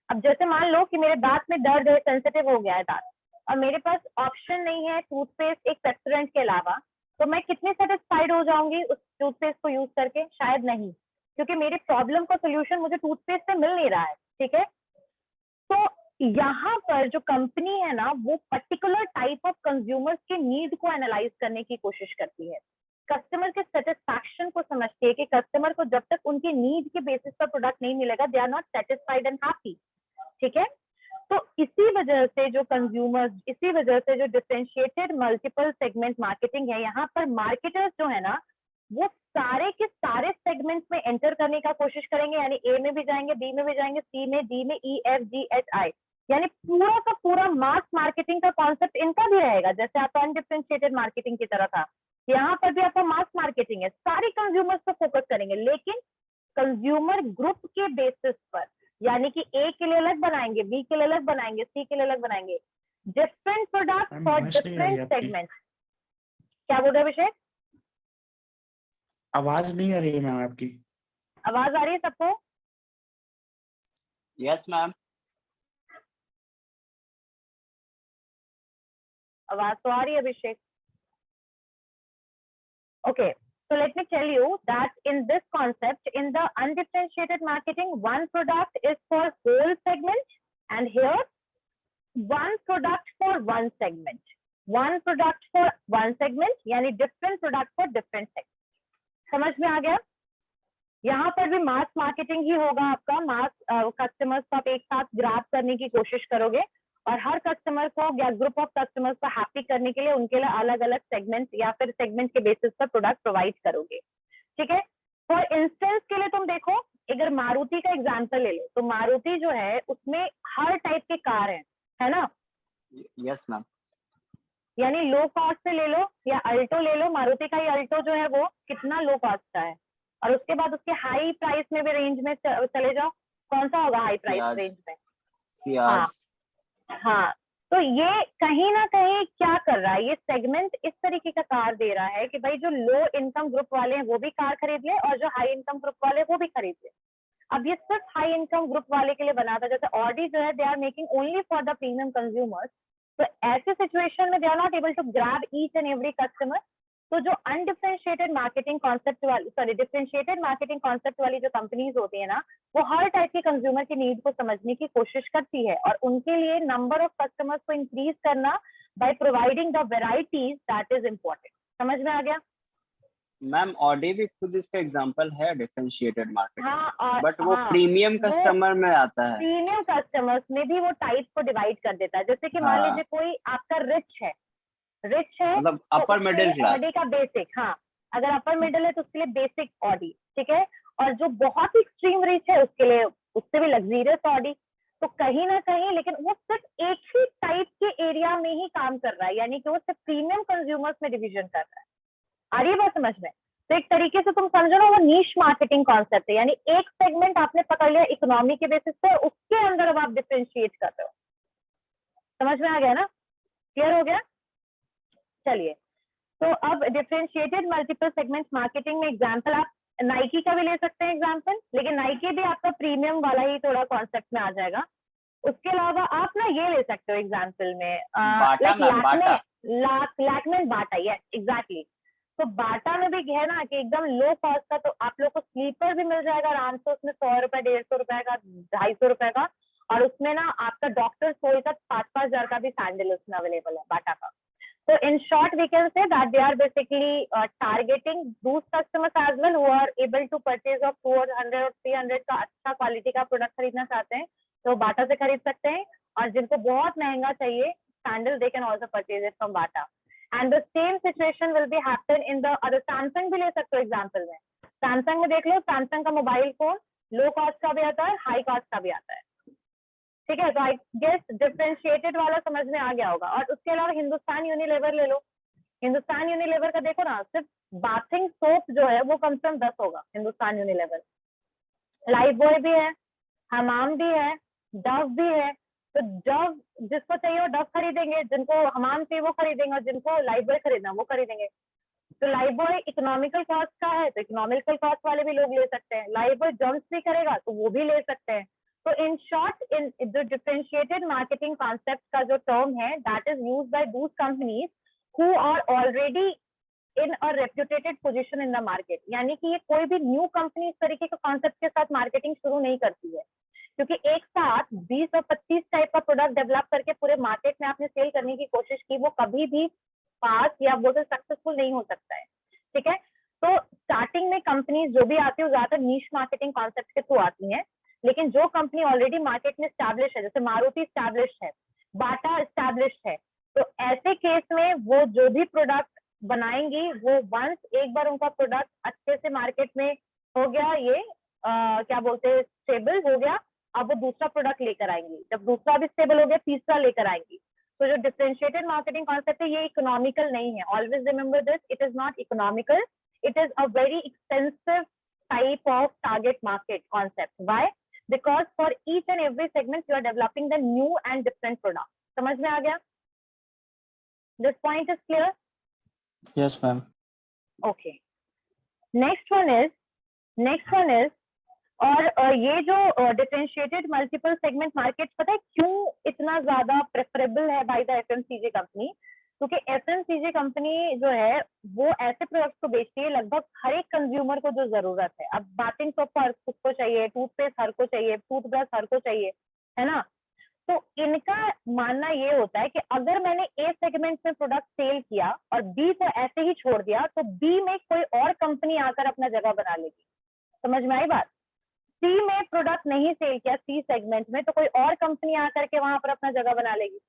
A: अब जैसे मान लो कि मेरे दांत में दर्द है, सेंसिटिव हो गया है दांत, और मेरे पास ऑप्शन नहीं है टूथपेस्ट एक पेप्सोडेंट के अलावा, तो मैं कितनी सेटिस्फाइड हो जाऊंगी उस टूथपेस्ट को यूज करके? शायद नहीं, क्योंकि मेरी प्रॉब्लम का सोल्यूशन मुझे टूथपेस्ट से मिल नहीं रहा है, ठीक है। तो यहाँ पर जो कंपनी है ना, वो पर्टिकुलर टाइप ऑफ कंज्यूमर्स के नीड को एनालाइज करने की कोशिश करती है। कस्टमर के सेटिस्फैक्शन को समझती है कि कस्टमर को जब तक उनकी नीड के बेसिस पर प्रोडक्ट नहीं मिलेगा, they are not satisfied and happy. ठीक है, तो इसी वजह से जो कंज्यूमर्स, इसी वजह से जो डिफरेंशिएटेड मल्टीपल सेगमेंट मार्केटिंग है, यहाँ पर मार्केटर्स जो है ना वो सारे के सारे सेगमेंट्स में एंटर करने का कोशिश करेंगे, यानी ए में भी जाएंगे, बी में भी जाएंगे, सी में, डी में, E F G H I, यानी पूरा का पूरा मास मार्केटिंग का कॉन्सेप्ट इनका भी रहेगा, जैसे आपका अनडिफरेंशिएटेड मार्केटिंग की तरह था। यहाँ पर भी आपका मास मार्केटिंग है, सारी कंज्यूमर्स पर फोकस करेंगे, लेकिन कंज्यूमर ग्रुप के बेसिस पर, यानी कि ए के लिए अलग बनाएंगे, बी के लिए अलग बनाएंगे, सी के लिए अलग बनाएंगे, different product for different segment. क्या बोल रहे हैं अभिषेक?
B: आवाज नहीं आ रही है मैम आपकी।
A: आवाज आ रही है सबको?
D: Yes ma'am.
A: आवाज तो आ रही है अभिषेक? Okay, so let me tell you that in this concept, in the undifferentiated marketing, one product is for whole segment, and here one product for one segment. One product for one segment, यानी different product for different segment. समझ में आ गया? यहाँ पर भी मास marketing ही होगा आपका, मास कस्टमर्स को आप एक साथ ग्रैब करने की कोशिश करोगे और हर कस्टमर को या ग्रुप ऑफ कस्टमर्स को हैप्पी करने के लिए उनके लिए अलग अलग सेगमेंट या फिर सेगमेंट के बेसिस पर प्रोडक्ट प्रोवाइड करोगे। ठीक है, फॉर इंस्टेंस के लिए तुम देखो, अगर मारुति का एग्जांपल ले लो, तो मारुति जो है उसमें हर टाइप के कार है ना?
D: Yes ma'am.
A: यानी लो कॉस्ट से ले लो या अल्टो ले लो, मारुति का ही अल्टो जो है वो कितना लो कॉस्ट का है, और उसके बाद उसके हाई प्राइस में भी रेंज में चले जाओ, कौन सा होगा हाई प्राइस रेंज में? हाँ, तो ये कहीं ना कहीं क्या कर रहा है, ये सेगमेंट इस तरीके का कार दे रहा है कि भाई जो लो इनकम ग्रुप वाले हैं वो भी कार खरीद ले और जो हाई इनकम ग्रुप वाले वो भी खरीद ले। अब ये सिर्फ हाई इनकम ग्रुप वाले के लिए बना था, जैसे ऑडी जो है they are making only for the premium consumers, तो ऐसे सिचुएशन में they are not able to grab each and every customer. तो जो अनडिफरेंशिएटेड मार्केटिंग कॉन्सेप्ट वाली, सॉरी डिफरेंशिएटेड मार्केटिंग कॉन्सेप्ट वाली जो कंपनीज होती है ना, वो हर टाइप के कंज्यूमर की नीड को समझने की कोशिश करती है और उनके लिए नंबर ऑफ कस्टमर्स को इंक्रीज करना by providing the varieties, that is important. समझ में आ गया?
D: मैम ऑडी भी खुद इसका एग्जांपल है डिफरेंशिएटेड मार्केटिंग।
A: हाँ,
D: बट वो प्रीमियम कस्टमर में आता है।
A: प्रीमियम कस्टमर्स में भी वो टाइप को डिवाइड कर देता है, जैसे कि मान लीजिए कोई आपका रिच है
D: मतलब अपर मिडिल क्लास,
A: ऑडी का बेसिक, हाँ अगर अपर मिडिल है तो उसके लिए बेसिक ऑडी, ठीक है, और जो बहुत ही एक्सट्रीम रिच है उसके लिए उससे भी लग्जरियस ऑडी। तो कहीं ना कहीं लेकिन वो सिर्फ एक ही टाइप के एरिया में ही काम कर रहा है, यानी कि वो सिर्फ प्रीमियम कंज्यूमर्स में डिवीजन कर रहा है। आ रही है बात समझ में? तो एक तरीके से तुम समझो ना, वो नीश मार्केटिंग कॉन्सेप्ट है, यानी एक सेगमेंट आपने पकड़ लिया इकोनॉमी के बेसिस पे, उसके अंदर अब आप डिफरेंशिएट कर रहे हो। समझ में आ गया ना? क्लियर हो गया? चलिए, तो अब डिफरेंशिएटेड मल्टीपल सेगमेंट मार्केटिंग में एग्जांपल आप नाइकी का भी ले सकते हैं एग्जांपल, लेकिन नाइकी भी आपका प्रीमियम वाला ही थोड़ा कॉन्सेप्ट में आ जाएगा। उसके अलावा आप ना ये ले सकते हो एग्जांपल में लैक्मे बाटा, यस एग्जैक्टली। तो बाटा में भी है ना कि एकदम लो कॉस्ट का, तो आप लोग को स्लीपर भी मिल जाएगा आराम से, उसमें 100 रुपए, 150 रुपए का, 250 रुपए का, और उसमें ना आपका डॉक्टर सोल का 5-5 हजार का भी सैंडल उसमें अवेलेबल है बाटा का। So in short, we can say that they are basically targeting those customers as well who are able to purchase of 200 और 300 का अच्छा क्वालिटी का प्रोडक्ट खरीदना चाहते हैं तो बाटा से खरीद सकते हैं, और जिनको बहुत महंगा चाहिए sandal, they can also purchase it from Bata. And the same situation will be happen in the other, Samsung भी ले सकते हो एग्जाम्पल में। सैमसंग में देख लो, सैमसंग का मोबाइल फोन लो कॉस्ट का भी आता है, हाई कॉस्ट का भी आता है, ठीक है। तो आई गेस डिफरेंशिएटेड वाला समझ में आ गया होगा। और उसके अलावा हिंदुस्तान यूनिलीवर ले लो, हिंदुस्तान यूनिलीवर का देखो ना, सिर्फ बाथिंग सोप जो है वो कम से कम 10 होगा हिंदुस्तान यूनिलीवर। लाइफ बॉय भी है, हमाम भी है, डव भी है। तो डव जिसको चाहिए वो डव खरीदेंगे, जिनको हमाम चाहिए वो खरीदेंगे, और जिनको लाइफ बॉय खरीदना वो खरीदेंगे। तो लाइफ बॉय इकोनॉमिकल कॉस्ट का है तो इकोनॉमिकल कॉस्ट वाले भी लोग ले सकते हैं, लाइफ बॉय जम्स भी करेगा तो वो भी ले सकते हैं। तो इन शॉर्ट, इन जो डिफरेंशिएटेड मार्केटिंग कॉन्सेप्ट का जो टर्म है, that is used by those companies who are already in a reputated position in the market. यानी कि ये कोई भी न्यू कंपनी इस तरीके का कॉन्सेप्ट के साथ मार्केटिंग शुरू नहीं करती है, क्योंकि एक साथ 20 और 25 टाइप का प्रोडक्ट डेवलप करके पूरे मार्केट में आपने सेल करने की कोशिश की, वो कभी भी पास या वो तो सक्सेसफुल नहीं हो सकता है। ठीक है। तो स्टार्टिंग में कंपनीज जो भी आती है वो ज्यादातर नीश मार्केटिंग कॉन्सेप्ट के थ्रू आती हैं, लेकिन जो कंपनी ऑलरेडी मार्केट में स्टैब्लिश है, जैसे मारुति स्टैब्लिश है, बाटा स्टैब्लिश है, तो ऐसे केस में वो जो भी प्रोडक्ट बनाएंगी वो वंस एक बार उनका प्रोडक्ट अच्छे से मार्केट में हो गया, ये क्या बोलते हैं, स्टेबल हो गया, अब वो दूसरा प्रोडक्ट लेकर आएंगी, जब दूसरा भी स्टेबल हो गया तीसरा लेकर आएंगी। तो जो डिफरेंशिएटेड मार्केटिंग कॉन्सेप्ट है ये इकोनॉमिकल नहीं है, always remember this, it is not economical, it is a very expensive type of target market concept. Why? Because for each and every segment you are developing the new and different product. समझ में आ गया? This point is clear?
C: Yes, ma'am.
A: Okay, next one is और ये जो differentiated multiple segment market, पता है क्यों इतना ज्यादा प्रेफरेबल है बाय द एफएमसीजी कंपनी? क्योंकि एफएमसीजी कंपनी जो है वो ऐसे प्रोडक्ट्स को बेचती है लगभग हर एक कंज्यूमर को जो जरूरत है। अब बाथिंग सोप हर को चाहिए, टूथपेस्ट हर को चाहिए, टूथब्रश हर को चाहिए, है ना? तो इनका मानना ये होता है कि अगर मैंने ए सेगमेंट में प्रोडक्ट सेल किया और बी को ऐसे ही छोड़ दिया तो बी में कोई और कंपनी आकर अपना जगह बना लेगी। समझ में आई बात? सी में प्रोडक्ट नहीं सेल किया सी सेगमेंट में, तो कोई और कंपनी आकर के वहां पर अपना जगह बना लेगी,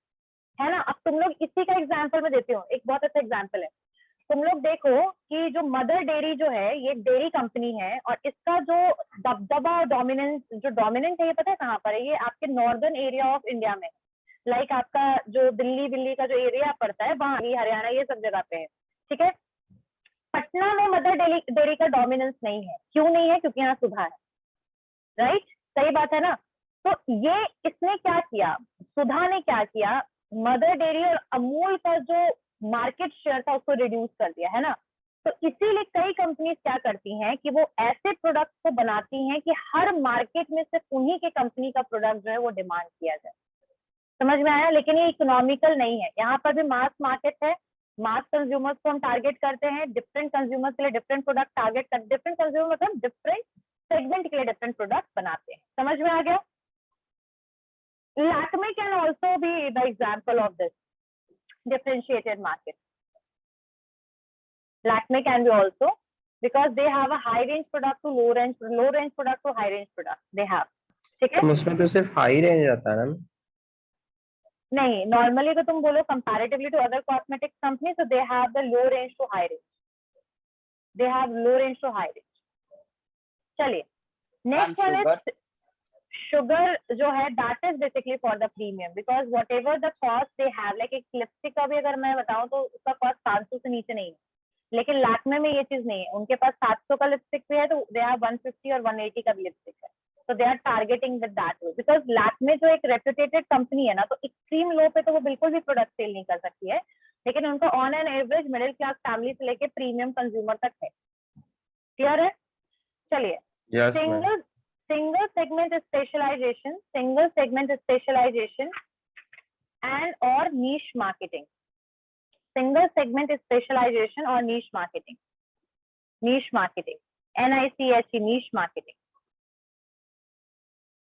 A: है ना? अब तुम लोग इसी का एग्जांपल में देती हूँ, एक बहुत अच्छा एग्जांपल है। तुम लोग देखो कि जो मदर डेयरी जो है ये डेयरी कंपनी है और इसका जो दबदबा डोमिनेंस, जो डोमिनेंट है, ये पता है कहाँ पर है? ये आपके नॉर्दर्न एरिया ऑफ इंडिया में, लाइक आपका जो दिल्ली का जो एरिया पड़ता है वहां, हरियाणा, ये सब जगह पे है, ठीक है। पटना में मदर डेयरी का डोमिनेंस नहीं है। क्यों नहीं है? क्योंकि यहाँ सुधा है, राइट? सही बात है ना? तो ये इसने क्या किया, सुधा ने क्या किया, मदर डेयरी और अमूल का जो मार्केट शेयर था उसको रिड्यूस कर दिया, है ना? तो इसीलिए कई कंपनीज क्या करती हैं कि वो ऐसे प्रोडक्ट को बनाती हैं कि हर मार्केट में सिर्फ उन्हीं के कंपनी का प्रोडक्ट जो है वो डिमांड किया जाए। समझ में आया? लेकिन ये इकोनॉमिकल नहीं है। यहाँ पर भी मास मार्केट है, मास कंज्यूमर्स को हम टारगेट करते हैं, डिफरेंट कंज्यूमर्स के लिए डिफरेंट प्रोडक्ट टारगेट कर, डिफरेंट कंज्यूमर मतलब डिफरेंट सेगमेंट के लिए डिफरेंट प्रोडक्ट बनाते हैं। समझ में आ गया? Lakme can also be the example of this differentiated market. Lakme can be also, because they have a high range product to low range product to high range product they have, ठीक है?
E: उसमें तो सिर्फ high range आता है ना?
A: नहीं, normally तो तुम बोलो comparatively to other cosmetic company, so they have the low range to high range, they have low range to high range. चलिए, नेक्स्ट वन इज शुगर जो है, that is basically for the premium, because what ever the cost they have, like एक lipstick का भी अगर मैं बताऊं तो उसका कॉस्ट 500 से नीचे नहीं है, लेकिन लैक्मे में ये चीज नहीं है। उनके पास 700 का लिपस्टिक भी है तो दे हैव 150 और 180 का भी लिपस्टिक है, तो they are targeting with that way, because Lakme जो एक रेप्यूटेटेड कंपनी है ना, तो एक्सट्रीम लो पे तो वो बिल्कुल भी प्रोडक्ट सेल नहीं कर सकती है, लेकिन उनको on an average middle class family से लेके प्रीमियम कंज्यूमर तक है। क्लियर है? चलिए, single segment specialization and or niche marketing. Single segment specialization or niche marketing. Niche marketing, NICHE, niche marketing.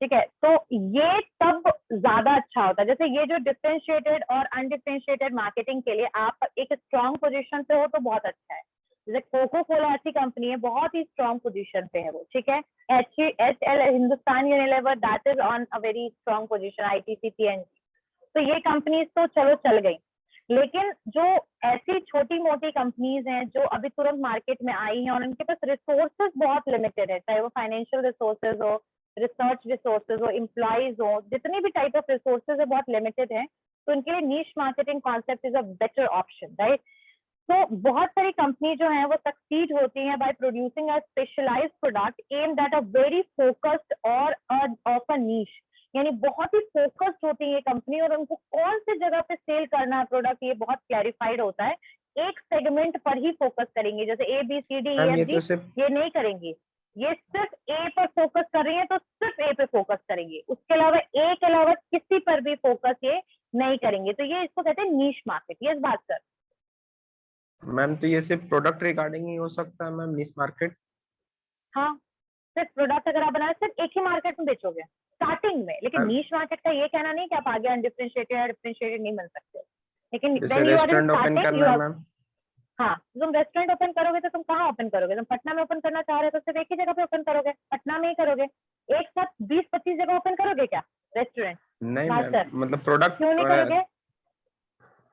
A: ठीक है, तो ये तब ज्यादा अच्छा होता है। जैसे ये जो डिफरेंशिएटेड और अनडिफरेंशिएटेड मार्केटिंग के लिए आप एक स्ट्रॉन्ग पोजीशन पे हो तो बहुत अच्छा है। जैसे कोको कोला ऐसी कंपनी है, बहुत ही स्ट्रॉन्ग पोजीशन पे है वो, ठीक है। HL Hindustan Unilever, that is on a very strong position, ITC, PNG, तो ये कंपनीज तो चलो चल गई। लेकिन जो ऐसी छोटी मोटी कंपनीज हैं जो अभी तुरंत मार्केट में आई हैं और उनके पास रिसोर्सेज बहुत लिमिटेड है, चाहे वो फाइनेंशियल रिसोर्सेज हो, रिसर्च रिसोर्सेज हो, एम्प्लॉइज हो, जितनी भी टाइप ऑफ रिसोर्सेज है बहुत लिमिटेड है, तो उनके लिए niche marketing concept is a better option, right. तो बहुत सारी कंपनी जो है वो सक्सीड होती है by producing a specialised product aimed at a very focused और ऑफ अ नीश, यानी बहुत ही फोकस्ड होती है कंपनी और उनको कौन से जगह पे सेल करना है प्रोडक्ट ये बहुत क्लैरिफाइड होता है। एक सेगमेंट पर ही फोकस करेंगे, जैसे ABCDEFG ये नहीं करेंगे, ये सिर्फ ए पर फोकस कर रही है तो सिर्फ ए पे फोकस करेंगे, उसके अलावा ए के अलावा किसी पर भी फोकस ये नहीं करेंगे, तो ये इसको कहते हैं नीश मार्केट। ये बात कर
E: मैम, तो ये सिर्फ प्रोडक्ट रिगार्डिंग ही हो सकता है मैम, नीश मार्केट?
A: हाँ, सिर्फ प्रोडक्ट अगर आप बनाए सिर्फ एक ही मार्केट में बेचोगे स्टार्टिंग में, लेकिन नीश मार्केट का ये कहना नहीं कि आप आगे अनडिफरेंशिएटेड या डिफरेंशिएटेड नहीं बन सकते, लेकिन when you are in starting you are हाँ, तुम रेस्टोरेंट ओपन करोगे तो तुम कहाँ ओपन करोगे? तुम पटना में ओपन करना चाह रहे हो तो सिर्फ एक ही जगह पे ओपन करोगे, पटना में ही करोगे। एक साथ 20-25 जगह ओपन करोगे क्या रेस्टोरेंट?
E: नहीं
A: बात
E: मैम,
A: कर,
E: मतलब प्रोडक्ट
A: क्यों नहीं करोगे?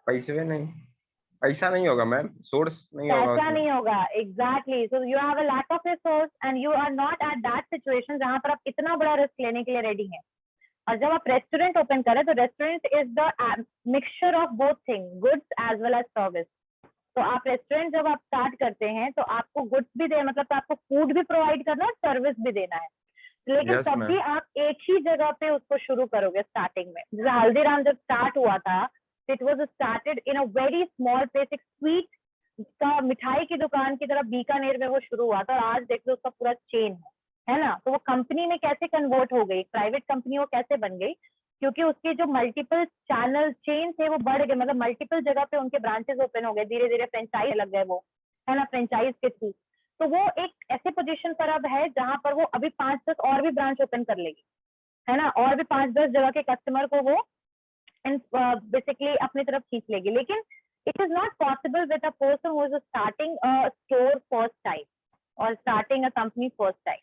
E: पैसे में नहीं, पैसा नहीं होगा मैम, सोर्स नहीं होगा
A: पैसा
E: उसमें।
A: नहीं होगा, exactly. So you have a lack of resource and you are not at that situation जहां पर आप इतना बड़ा रिस्क लेने के लिए रेडी हैं। और जब आप रेस्टोरेंट ओपन करें तो restaurant is the mixture of both thing, goods as well as service. तो आप रेस्टोरेंट जब आप स्टार्ट करते हैं तो आपको गुड्स भी दे, मतलब तो आपको फूड भी प्रोवाइड करना है, सर्विस भी देना है, लेकिन
E: यस
A: तब
E: मैम।
A: भी आप एक ही जगह पे उसको शुरू करोगे स्टार्टिंग में। जैसे हल्दीराम जब स्टार्ट हुआ था, it was started in a very small place, एक स्वीट का मिठाई की दुकान की तरफ बीकानेर में वो शुरू हुआ था, और आज देख लो उसका पूरा चेन है ना। तो वो कंपनी में कैसे कन्वर्ट हो गई, प्राइवेट कंपनी वो कैसे बन गई, क्योंकि उसके जो मल्टीपल चैनल चेन थे वो बढ़ गए, मतलब मल्टीपल जगह पे उनके ब्रांचेस ओपन हो गए, धीरे धीरे फ्रेंचाइज लग गए वो, है ना, फ्रेंचाइज के थ्रू। तो वो एक ऐसे पोजीशन पर अब है जहां पर वो अभी 5-10 और भी ब्रांच ओपन कर लेगी, है ना, और भी 5-10 जगह के कस्टमर को वो बेसिकली अपनी तरफ खींच लेगी। लेकिन it is not possible with a person who is starting a store first time और starting a company first time.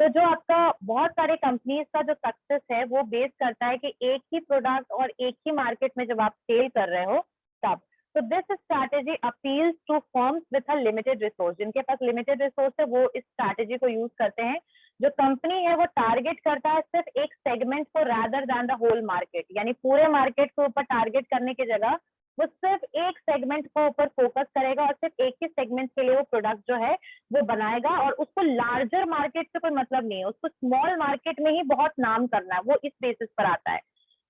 A: तो जो आपका बहुत सारे कंपनीज का जो सक्सेस है वो बेस करता है कि एक ही प्रोडक्ट और एक ही मार्केट में जब आप सेल कर रहे हो तब। तो this strategy appeals to firms with a limited resource, जिनके पास लिमिटेड रिसोर्स है वो इस स्ट्रैटेजी को यूज करते हैं। जो कंपनी है वो टारगेट करता है सिर्फ एक सेगमेंट को rather than the whole market, यानी पूरे मार्केट के ऊपर टारगेट करने की जगह वो सिर्फ एक सेगमेंट को ऊपर फोकस करेगा और सिर्फ एक ही सेगमेंट के लिए वो प्रोडक्ट जो है वो बनाएगा, और उसको लार्जर मार्केट से कोई मतलब नहीं है, उसको स्मॉल मार्केट में ही बहुत नाम करना है, वो इस बेसिस पर आता है।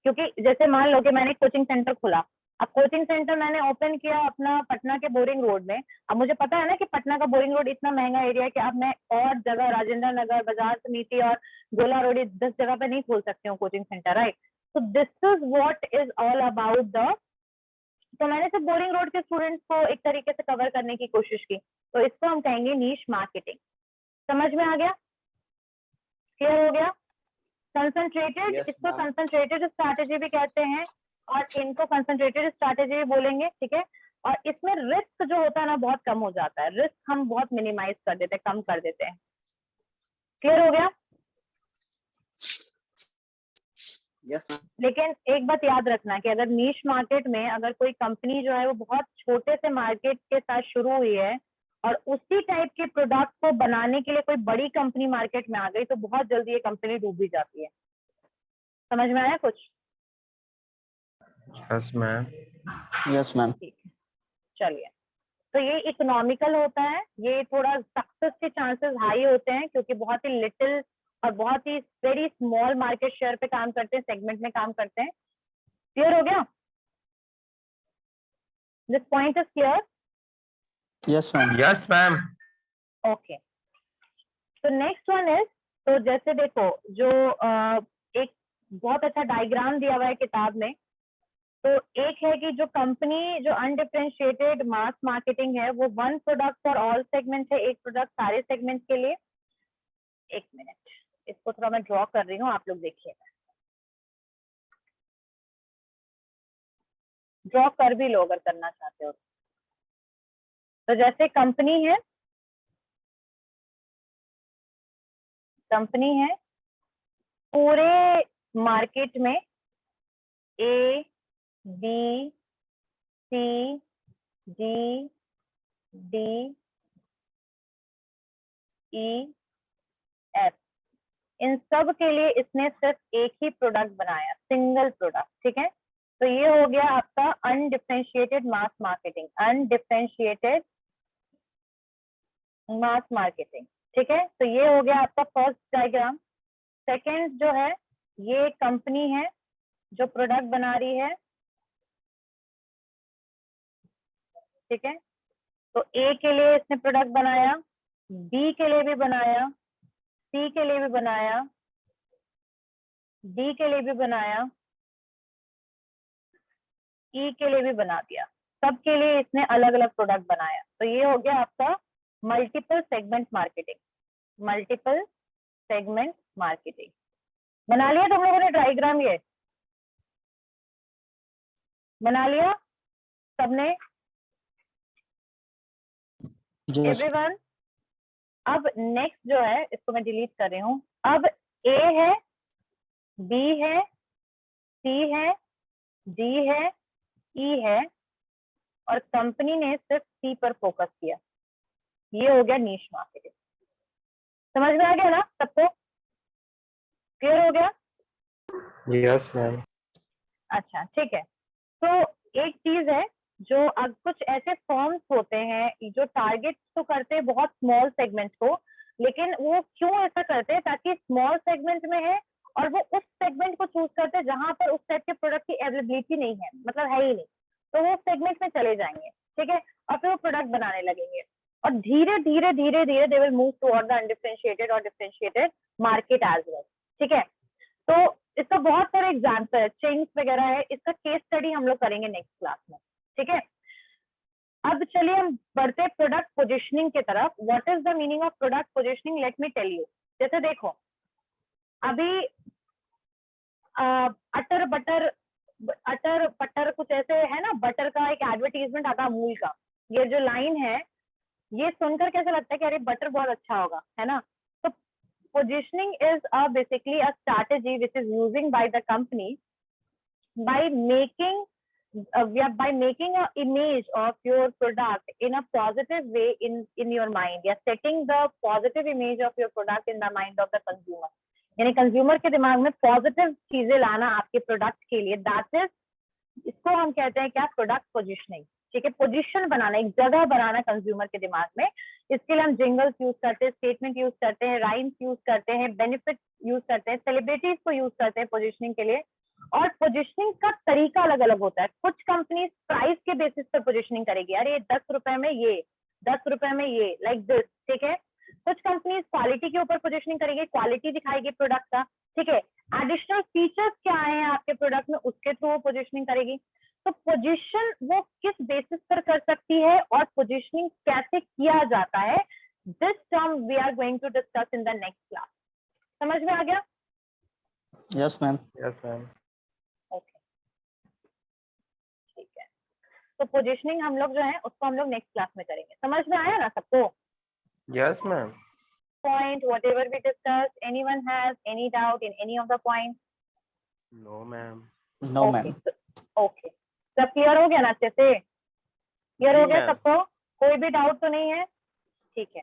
A: क्योंकि जैसे मान लो कि मैंने कोचिंग सेंटर खोला, अब कोचिंग सेंटर मैंने ओपन किया अपना पटना के बोरिंग रोड में। अब मुझे पता है ना कि पटना का बोरिंग रोड इतना महंगा एरिया है कि अब मैं और जगह राजेंद्र नगर, बाजार समिति और गोला रोड 10 जगह पे नहीं खोल सकती हूँ कोचिंग सेंटर, राइट। तो this is what is all about the, तो मैंने सिर्फ बोरिंग रोड के स्टूडेंट्स को एक तरीके से कवर करने की कोशिश की, तो इसको हम कहेंगे नीश मार्केटिंग। समझ में आ गया, क्लियर हो गया? कंसंट्रेटेड,
D: Yes,
A: इसको
D: ma'am.
A: कंसंट्रेटेड स्ट्रैटेजी भी कहते हैं और इनको कंसंट्रेटेड स्ट्रैटेजी भी बोलेंगे, ठीक है। और इसमें रिस्क जो होता है ना बहुत कम हो जाता है, रिस्क हम बहुत मिनिमाइज कर देते हैं, कम कर देते हैं। क्लियर हो गया?
D: Yes, ma'am.
A: लेकिन एक बात याद रखना कि अगर नीश मार्केट में अगर कोई कंपनी जो है वो बहुत छोटे से मार्केट के साथ शुरू हुई है और उसी टाइप के प्रोडक्ट को बनाने के लिए कोई बड़ी कंपनी मार्केट में आ गई तो बहुत जल्दी ये कंपनी डूब भी जाती है। समझ में आया कुछ?
E: Yes ma'am.
C: Yes, ma'am.
A: ठीक है, चलिए। तो ये इकोनॉमिकल होता है, ये थोड़ा सक्सेस के चांसेस हाई होते हैं क्योंकि बहुत ही लिटिल और बहुत ही वेरी स्मॉल मार्केट शेयर पे काम करते हैं, सेगमेंट में काम करते हैं। क्लियर हो गया? This point is clear?
C: Yes, ma'am.
E: Yes ma'am.
A: Okay, तो नेक्स्ट वन इज, तो जैसे देखो जो एक बहुत अच्छा डायग्राम दिया हुआ है किताब में, तो एक है कि जो कंपनी जो अनडिफरेंशिएटेड मास मार्केटिंग है वो one product for all segment है, एक प्रोडक्ट सारे सेगमेंट के लिए। एक मिनट, इसको थोड़ा मैं ड्रॉ कर रही हूँ, आप लोग देखिएगा, ड्रॉ कर भी लो अगर करना चाहते हो। तो जैसे कंपनी है, कंपनी है पूरे मार्केट में A B C D D E F, इन सब के लिए इसने सिर्फ एक ही प्रोडक्ट बनाया, सिंगल प्रोडक्ट, ठीक है। तो ये हो गया आपका undifferentiated mass marketing, undifferentiated mass marketing, ठीक है। तो ये हो गया आपका फर्स्ट डायग्राम। सेकंड जो है, ये कंपनी है जो प्रोडक्ट बना रही है, ठीक है। तो ए के लिए इसने प्रोडक्ट बनाया, बी के लिए भी बनाया, सी के लिए भी बनाया, डी के लिए भी बनाया, ई के लिए भी बना दिया, सबके लिए इसने अलग अलग प्रोडक्ट बनाया। तो ये हो गया आपका multiple segment marketing, multiple segment marketing. बना लिया तुम लोगों ने डायग्राम? ये बना लिया सबने?
C: Yes.
A: एवरीवन, अब नेक्स्ट जो है इसको मैं डिलीट कर रही हूँ। अब ए है, बी है, सी है, डी है, ई है, और कंपनी ने सिर्फ सी पर फोकस किया। ये हो गया नीश मार्केटिंग। समझ में आ गया ना सबको? क्लियर हो गया?
E: Yes ma'am.
A: अच्छा ठीक है। तो एक चीज है, जो अब कुछ ऐसे फर्म्स होते हैं जो टारगेट तो करते हैं बहुत स्मॉल सेगमेंट को, लेकिन वो क्यों ऐसा करते हैं? ताकि स्मॉल सेगमेंट में है और वो उस सेगमेंट को चूज करते हैं जहां पर उस टाइप के प्रोडक्ट की अवेलेबिलिटी नहीं है, मतलब है ही नहीं, तो वो सेगमेंट में चले जाएंगे, ठीक है, और फिर वो प्रोडक्ट बनाने लगेंगे और धीरे धीरे धीरे धीरे they will move toward the undifferentiated और डिफरेंशिएटेड मार्केट एज वेल, ठीक है। तो इसका बहुत सारे एग्जाम्पल है, चेन्स वगैरह है, इसका केस स्टडी हम लोग करेंगे नेक्स्ट क्लास में, ठीक है। अब चलिए हम बढ़ते हैं प्रोडक्ट पोजिशनिंग की तरफ। What is the meaning of product positioning? Let me tell you. जैसे देखो, अभी अटर बटर कुछ ऐसे है ना, बटर का एक एडवर्टीजमेंट आता है अमूल का। ये जो लाइन है, ये सुनकर कैसा लगता है कि अरे बटर बहुत अच्छा होगा, है ना? तो positioning is basically a strategy which is using by the company by making a image of your product in a positive way in your mind, या setting the positive image of your product in the mind of the consumer, यानी consumer के दिमाग में positive चीजें लाना आपके product के लिए, दैट इज, इसको हम कहते हैं क्या? प्रोडक्ट पोजिशनिंग, ठीक है। पोजीशन बनाना, एक जगह बनाना कंज्यूमर के दिमाग में। इसके लिए हम जिंगल्स यूज करते हैं, स्टेटमेंट यूज करते हैं, राइम्स यूज करते हैं, बेनिफिट यूज करते हैं, सेलिब्रिटीज को यूज करते हैं पोजीशनिंग के लिए। और पोजीशनिंग का तरीका अलग अलग होता है। कुछ कंपनी प्राइस के बेसिस पर पोजीशनिंग करेगी, अरे 10 रुपए में ये, 10 रुपए में ये, लाइक दिस, ठीक है। कुछ कंपनीज क्वालिटी के ऊपर पोजीशनिंग करेगी, क्वालिटी दिखाएगी प्रोडक्ट का, ठीक है। एडिशनल फीचर्स क्या है आपके प्रोडक्ट में, उसके थ्रू वो पोजीशनिंग करेगी। तो पोजीशन वो किस बेसिस पर कर सकती है और पोजीशनिंग कैसे किया जाता है, this term we are going to discuss in the next class. समझ में आ गया?
C: Yes, ma'am.
E: Yes ma'am.
A: Okay, ठीक है। तो पोजीशनिंग हम लोग जो है उसको हम लोग नेक्स्ट क्लास में करेंगे। समझ में आया ना सबको?
E: Yes ma'am.
A: Point whatever we discussed, anyone has any doubt in any of the points?
E: No ma'am.
C: No,
A: Okay,
C: ma'am.
A: okay, सब क्लियर हो गया ना? अच्छे से क्लियर
E: जी
A: हो गया
E: मैम।
A: सबको? कोई भी डाउट तो नहीं है? ठीक है।